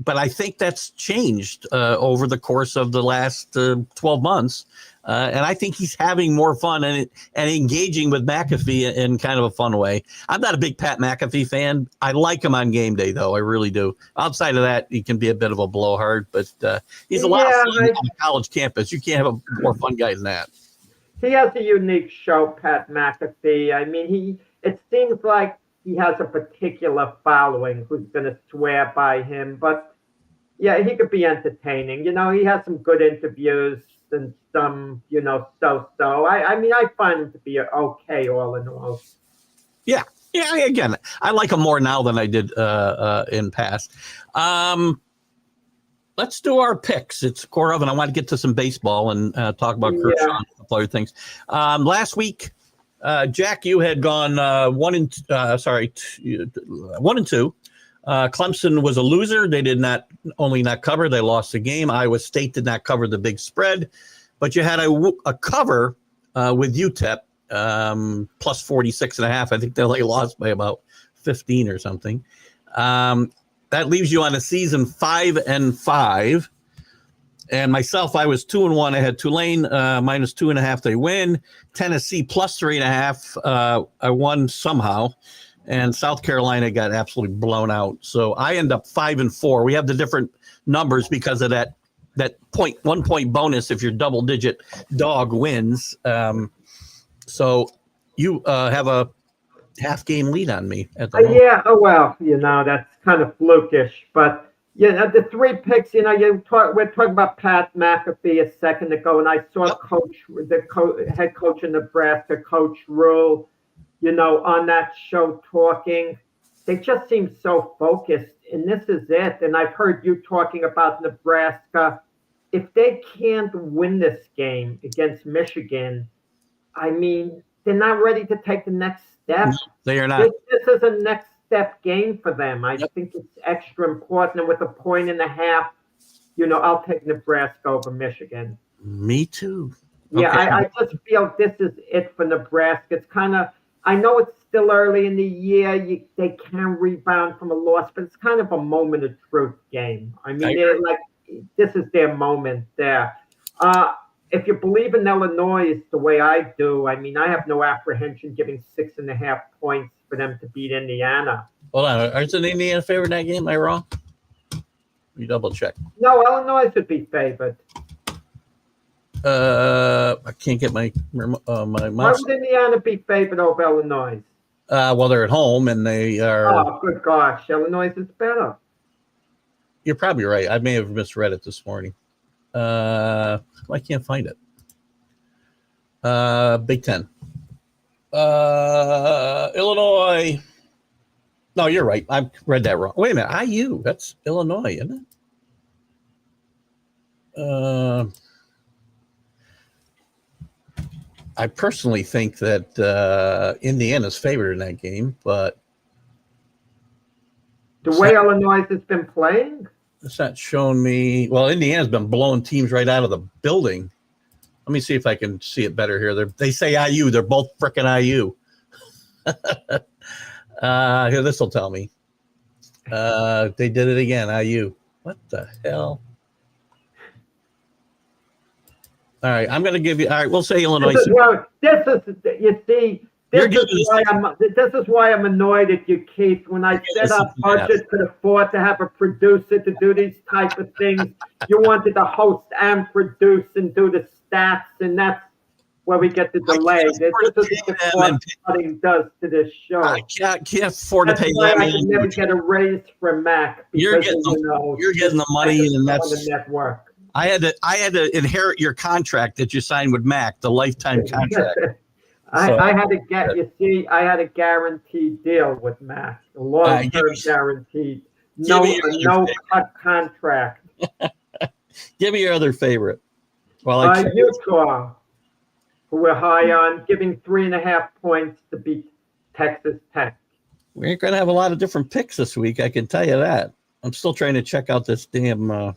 S1: But I think that's changed over the course of the last 12 months. And I think he's having more fun and engaging with McAfee in kind of a fun way. I'm not a big Pat McAfee fan. I like him on game day, though. I really do. Outside of that, he can be a bit of a blowhard, but he's a lot of fun on a college campus. You can't have a more fun guy than that.
S2: He has a unique show, Pat McAfee. I mean, it seems like he has a particular following who's going to swear by him. But, yeah, he could be entertaining. He has some good interviews and some, so-so. I mean, I find him to be okay all in all.
S1: Yeah. Yeah, again, I like him more now than I did in past. Let's do our picks. It's core of, and I want to get to some baseball and talk about Kershaw and a couple other things. Last week, Jack, you had gone 1-2. Clemson was a loser. They did not cover, they lost the game. Iowa State did not cover the big spread, but you had a cover with UTEP plus 46.5. I think they only lost by about 15 or something. That leaves you on a season 5-5. And myself, I was 2-1. I had Tulane minus 2.5. They win. Tennessee plus 3.5. I won somehow. and South Carolina got absolutely blown out. So I end up 5-4. We have the different numbers because of that 1 point bonus if your double digit dog wins. So you have a half game lead on me at the moment.
S2: Yeah. Oh well, that's kind of flukish, but the 3 picks. We're talking about Pat McAfee a second ago, and I saw head coach in Nebraska, Coach Rule, on that show talking. They just seem so focused, and this is it. And I've heard you talking about Nebraska. If they can't win this game against Michigan, I mean, they're not ready to take the next step.
S1: No, they are not.
S2: This is a next step game for them. I think it's extra important. And with 1.5 points, I'll take Nebraska over Michigan.
S1: Me too.
S2: Yeah,
S1: Okay.
S2: I just feel this is it for Nebraska. It's kind of, I know it's still early in the year. They can rebound from a loss, but it's kind of a moment of truth game. I mean, this is their moment there. If you believe in Illinois the way I do, I mean, I have no apprehension giving 6.5 points for them to beat Indiana.
S1: Hold on. Is Indiana favored in that game? Am I wrong? You double check.
S2: No, Illinois would be favored.
S1: I can't get my
S2: Why
S1: mouse.
S2: would Indiana be favored over Illinois?
S1: Well, they're at home and they are.
S2: Oh, good gosh. Illinois is better.
S1: You're probably right. I may have misread it this morning. I can't find it. Big Ten. Illinois. No, you're right. I read that wrong. Wait a minute. IU. That's Illinois, isn't it? I personally think that Indiana's favored in that game, but
S2: The way Illinois has been playing?
S1: it's not showing me. Well, Indiana's been blowing teams right out of the building. Let me see if I can see it better here. They say IU. They're both frickin' IU. Here, this will tell me. They did it again, IU. What the hell? All right, I'm going to give you. All right, we'll say Illinois.
S2: This is why I'm annoyed at you, Keith. When I said our budget could afford to have a producer to do these type of things, you wanted to host and produce and do the stats, and that's where we get the delay. This is what cutting does to this show.
S1: I can't afford to pay
S2: why
S1: them.
S2: I can never get a raise from Mac.
S1: You're getting the money, and that's
S2: the network.
S1: I had to inherit your contract that you signed with Mac, the lifetime contract.
S2: I had to get, I had a guaranteed deal with Mac, a long-term guaranteed, no cut contract.
S1: Give me your other favorite.
S2: Utah, who we're high on, giving 3.5 points to beat Texas Tech.
S1: We ain't going to have a lot of different picks this week, I can tell you that. I'm still trying to check out this damn...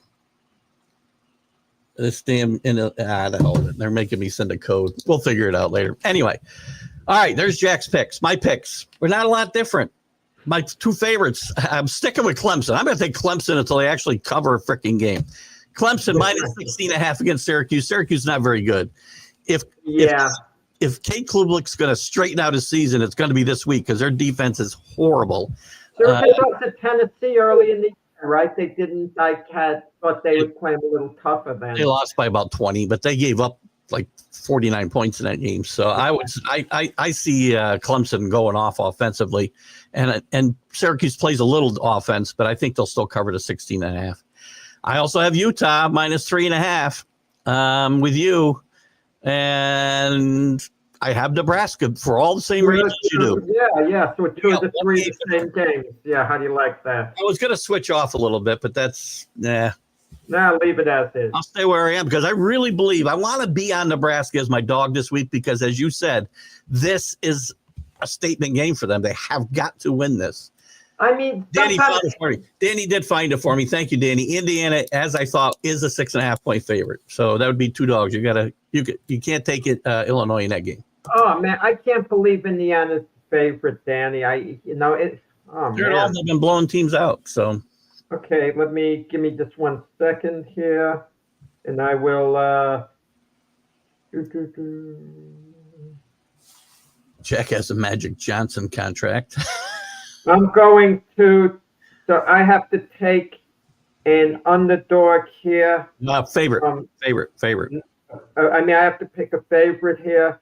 S1: they're making me send a code. We'll figure it out later. Anyway, all right, there's Jack's picks. My picks. We're not a lot different. My 2 favorites. I'm sticking with Clemson. I'm going to take Clemson until they actually cover a freaking game. Clemson minus 16.5 against Syracuse. Syracuse is not very good. If Kate Klubnik's going to straighten out his season, it's going to be this week because their defense is horrible.
S2: Syracuse lost to Tennessee early in the year, right? They didn't. Thought they would play a little tougher then.
S1: They lost by about 20, but they gave up like 49 points in that game. So I see Clemson going off offensively, and Syracuse plays a little offense, but I think they'll still cover the 16.5. I also have Utah minus 3.5 with you, and I have Nebraska for all the same reasons you do.
S2: Yeah. So 2 of the 3 the same games. Yeah, how do you like that?
S1: I was going to switch off a little bit, but that's
S2: Nah, leave it as is.
S1: I'll stay where I am because I really believe I want to be on Nebraska as my dog this week because, as you said, this is a statement game for them. They have got to win this.
S2: I mean,
S1: Danny found it for me. Danny did find it for me. Thank you, Danny. Indiana, as I thought, is a 6.5 point favorite. So that would be 2 dogs. You can't take it Illinois in that game.
S2: Oh man, I can't believe Indiana's favorite, Danny.
S1: They've been blowing teams out. So
S2: okay, give me just 1 second here, and I will.
S1: Jack has a Magic Johnson contract.
S2: I'm going to, so I have to take an underdog here.
S1: Favorite.
S2: I mean, I have to pick a favorite here.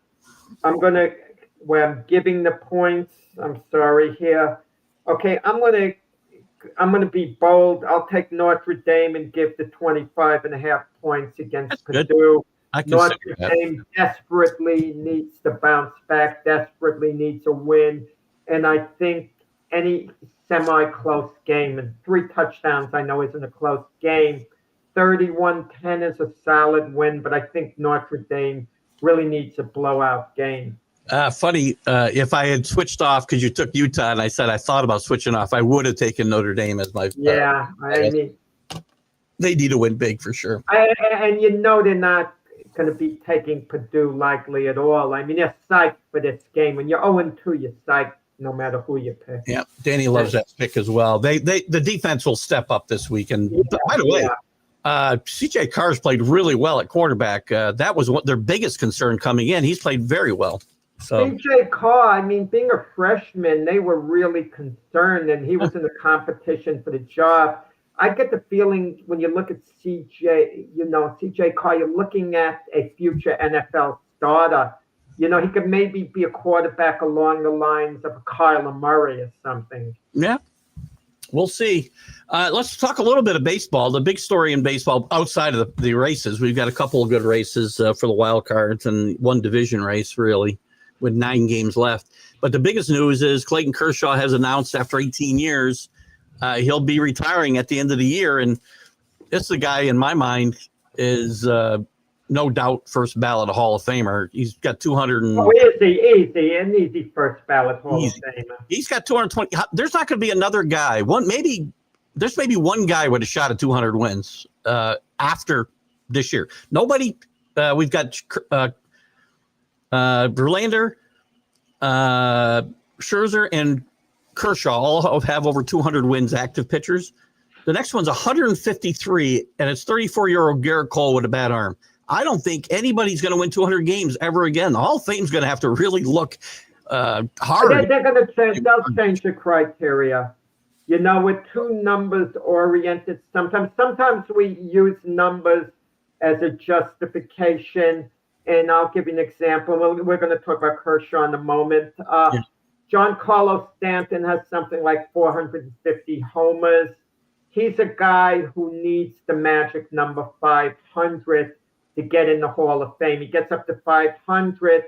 S2: Where I'm giving the points. I'm sorry here. Okay, I'm gonna be bold. I'll take Notre Dame and give the 25.5 points against
S1: That's
S2: Purdue.
S1: good. I can
S2: Notre Dame desperately needs to bounce back, desperately needs a win. And I think any semi-close game, and 3 touchdowns I know isn't a close game, 31-10 is a solid win, but I think Notre Dame really needs a blowout game.
S1: Funny, if I had switched off because you took Utah and I said I thought about switching off, I would have taken Notre Dame as my.
S2: Yeah, I mean,
S1: they need to win big for sure.
S2: And you know they're not going to be taking Purdue likely at all. I mean, they're psyched for this game. When you're 0-2, you're psyched no matter who you pick.
S1: Yeah, Danny loves that pick as well. The defense will step up this week. And by the way, CJ Carr's played really well at quarterback. That was their biggest concern coming in. He's played very well. So
S2: CJ Carr, I mean, being a freshman, they were really concerned, and he was in the competition for the job. I get the feeling when you look at CJ Carr, you're looking at a future NFL starter. He could maybe be a quarterback along the lines of a Kyler Murray or something.
S1: Yeah, we'll see. Let's talk a little bit of baseball. The big story in baseball outside of the races, we've got a couple of good races for the wild cards and one division race, really, with 9 games left. But the biggest news is Clayton Kershaw has announced after 18 years he'll be retiring at the end of the year. And this the guy, in my mind, is no doubt first ballot Hall of Famer. He's got 200.
S2: Easy first ballot Hall of Famer.
S1: He's got 220. There's not going to be another guy. There's maybe one guy with a shot at 200 wins after this year. Nobody. We've got Verlander, Scherzer, and Kershaw all have over 200 wins, active pitchers. The next one's 153, and it's 34-year-old Garrett Cole with a bad arm. I don't think anybody's going to win 200 games ever again. The Hall of Fame's going to have to really look hard.
S2: They're going to change. They'll change the criteria. We're too numbers oriented. Sometimes we use numbers as a justification. And I'll give you an example. We're going to talk about Kershaw in a moment. John Carlos Stanton has something like 450 homers. He's a guy who needs the magic number 500 to get in the Hall of Fame. He gets up to 500.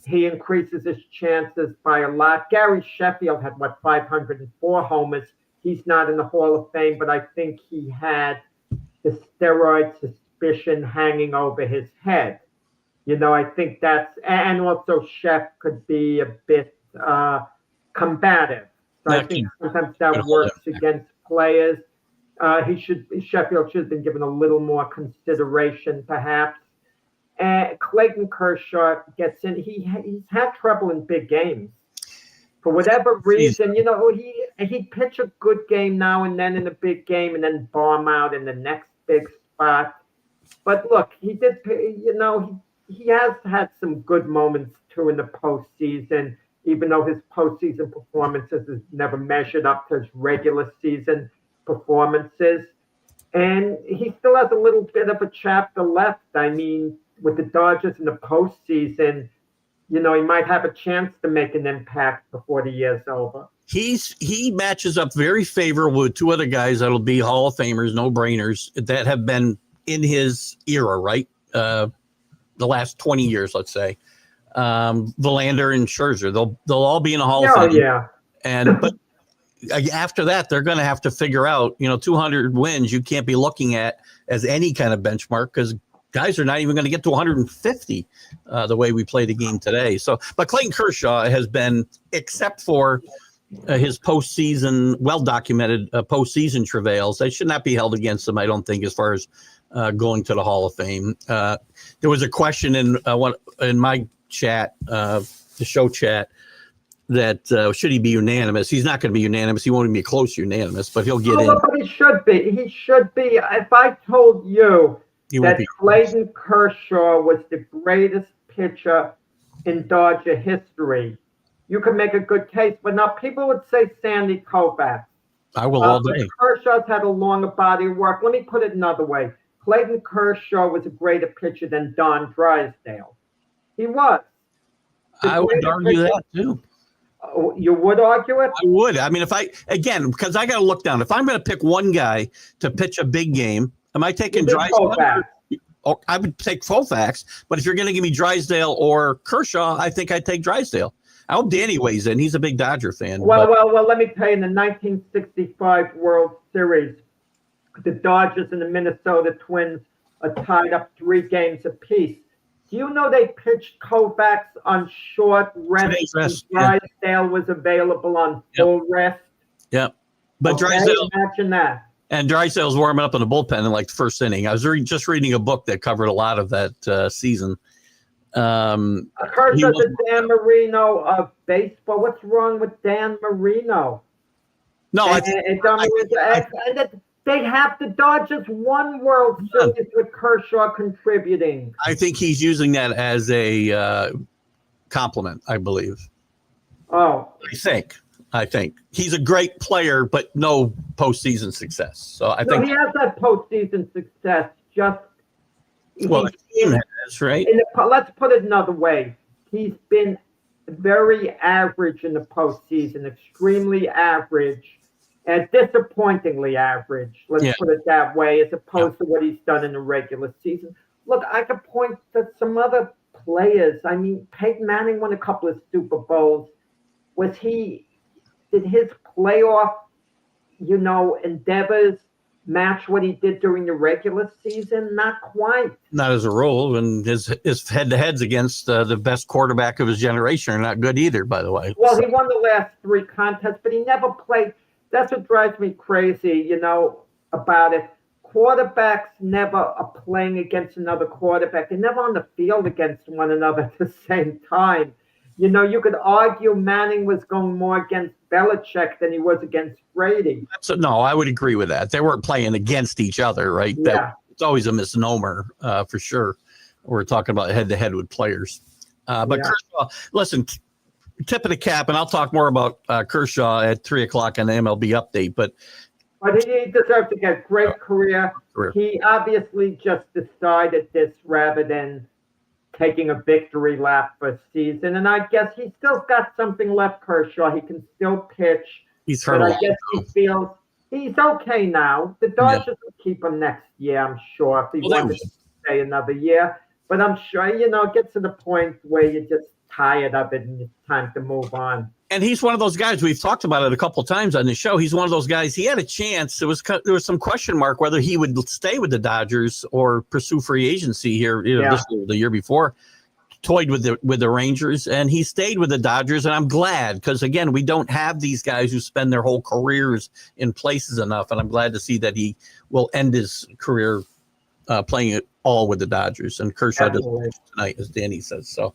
S2: He increases his chances by a lot. Gary Sheffield had, 504 homers. He's not in the Hall of Fame, but I think he had the steroid suspicion hanging over his head. I think and also Shep could be a bit combative. So I think sometimes that works against players. Sheffield should have been given a little more consideration, perhaps. Clayton Kershaw gets in. He's had trouble in big games. For whatever reason, he'd pitch a good game now and then in a big game and then bomb out in the next big spot. But look, he did, he has had some good moments too in the postseason, even though his postseason performances has never measured up to his regular season performances. And he still has a little bit of a chapter left. I mean, with the Dodgers in the postseason, he might have a chance to make an impact before the year's over.
S1: He matches up very favorable with 2 other guys that'll be Hall of Famers, no-brainers, that have been in his era, right? The last 20 years, let's say. Verlander and Scherzer, they'll all be in a Hall of Fame.
S2: Yeah.
S1: But after that, they're going to have to figure out, 200 wins you can't be looking at as any kind of benchmark because guys are not even going to get to 150 the way we play the game today. So, but Clayton Kershaw has been, except for his postseason, well-documented postseason travails, they should not be held against him, I don't think, as far as going to the Hall of Fame. There was a question in my chat, the show chat, that should he be unanimous? He's not going to be unanimous. He won't even be close to unanimous, but he'll get in.
S2: But he should be. He should be. If I told you that Clayton Kershaw was the greatest pitcher in Dodger history, you could make a good case. But now people would say Sandy Koufax.
S1: I will all day.
S2: Kershaw's had a longer body of work. Let me put it another way. Clayton Kershaw was a greater pitcher than Don Drysdale. He was.
S1: I would argue that too.
S2: You would argue it?
S1: I would. I mean, because I got to look down. If I'm going to pick one guy to pitch a big game, am I taking Drysdale? Oh, I would take Koufax. But if you're going to give me Drysdale or Kershaw, I think I'd take Drysdale. I hope Danny weighs in. He's a big Dodger fan.
S2: Well, let me tell you, in the 1965 World Series, the Dodgers and the Minnesota Twins are tied up 3 games apiece. Do you know they pitched Koufax on short rest? Drysdale was available on full rest.
S1: Yep. But Drysdale,
S2: imagine that.
S1: And Drysdale's warming up in the bullpen in like the first inning. I was just reading a book that covered a lot of that season.
S2: Kershaw's the Dan Marino of baseball. What's wrong with Dan Marino?
S1: No,
S2: they have the Dodgers won World Series with Kershaw contributing.
S1: I think he's using that as a compliment, I believe.
S2: Oh.
S1: I think. He's a great player, but no postseason success. So I think
S2: he has that postseason success.
S1: The team has, right?
S2: Let's put it another way. He's been very average in the postseason, extremely average. And disappointingly average, let's put it that way, as opposed to what he's done in the regular season. Look, I could point to some other players. I mean, Peyton Manning won a couple of Super Bowls. Did his playoff, endeavors match what he did during the regular season? Not quite. Not
S1: as a rule. And his head-to-heads against the best quarterback of his generation are not good either, by the way.
S2: Well, he won the last 3 contests, but he never played. That's what drives me crazy, about it. Quarterbacks never are playing against another quarterback. They're never on the field against one another at the same time. You could argue Manning was going more against Belichick than he was against Brady.
S1: No, I would agree with that. They weren't playing against each other, right?
S2: Yeah.
S1: It's always a misnomer, for sure. We're talking about head-to-head with players. But Kershaw, listen, tip of the cap, and I'll talk more about Kershaw at 3:00 on the MLB update. But
S2: he deserves to get a great career. He obviously just decided this rather than taking a victory lap for a season. And I guess he's still got something left, Kershaw. He can still pitch.
S1: He's hurt.
S2: But I guess he feels he's okay now. The Dodgers will keep him next year, I'm sure, if he wanted to stay another year. But I'm sure, it gets to the point where you're just tired of it and it's time to move on.
S1: And he's one of those guys, we've talked about it a couple of times on the show. He's one of those guys, he had a chance. There was some question mark whether he would stay with the Dodgers or pursue free agency here, the year before. Toyed with the Rangers, and he stayed with the Dodgers, and I'm glad, because again, we don't have these guys who spend their whole careers in places enough, and I'm glad to see that he will end his career playing it all with the Dodgers, and Kershaw does tonight, as Danny says. So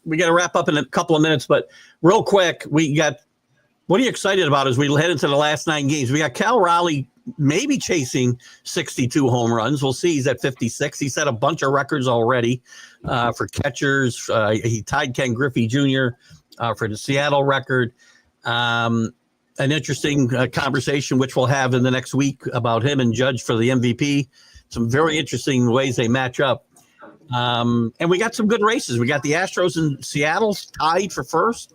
S1: we got to wrap up in a couple of minutes, but real quick, what are you excited about as we head into the last 9 games? We got Cal Raleigh maybe chasing 62 home runs. We'll see. He's at 56. He set a bunch of records already for catchers. He tied Ken Griffey Jr. For the Seattle record. An interesting conversation, which we'll have in the next week, about him and Judge for the MVP. Some very interesting ways they match up. And we got some good races. We got the Astros in Seattle tied for first.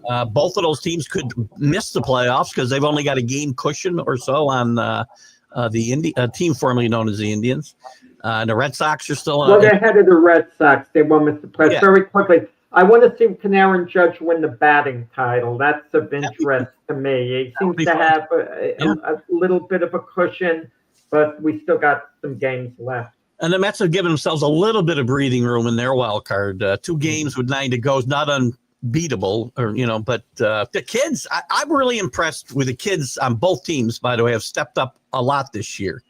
S1: Both of those teams could miss the playoffs because they've only got a game cushion or so on the team formerly known as the Indians. The Red Sox are still
S2: they're ahead of the Red Sox. They won't miss the playoffs. Very quickly. I want to see can Aaron Judge win the batting title. That's of interest to me. He seems to have a little bit of a cushion, but we still got some games left.
S1: And the Mets have given themselves a little bit of breathing room in their wild card. 2 games with 9 to go is not unbeatable, but the kids, I'm really impressed with the kids on both teams, by the way, have stepped up a lot this year.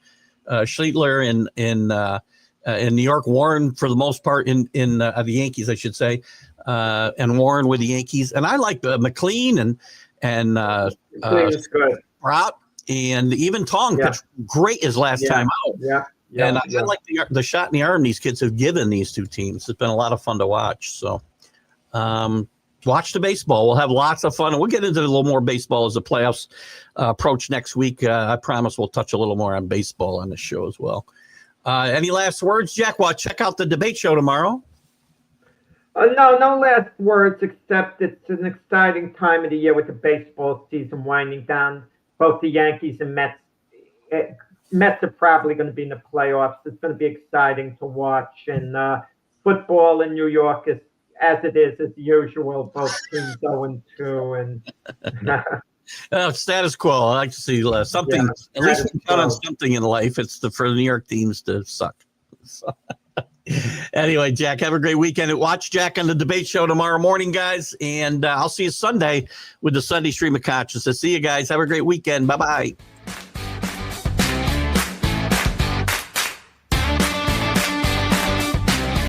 S1: Schlittler in New York, Warren for the most part in the Yankees, I should say, and Warren with the Yankees. And I like McLean and Sprout, and even Tong pitched great his last time out.
S2: Yeah,
S1: and I like the shot in the arm these kids have given these 2 teams. It's been a lot of fun to watch. So watch the baseball. We'll have lots of fun. And we'll get into a little more baseball as the playoffs approach next week. I promise we'll touch a little more on baseball on the show as well. Any last words, Jack? Well, check out the debate show tomorrow.
S2: No last words, except it's an exciting time of the year with the baseball season winding down. Both the Yankees and Mets are probably going to be in the playoffs. It's going to be exciting to watch. And football in New York is, as it is, as usual, both teams 0-2. And
S1: status quo. I like to see something.
S2: Yeah,
S1: at least we count on something in life. It's for the New York teams to suck. So. Anyway, Jack, have a great weekend. Watch Jack on the debate show tomorrow morning, guys. And I'll see you Sunday with the Sunday stream of consciousness. See you guys. Have a great weekend. Bye-bye.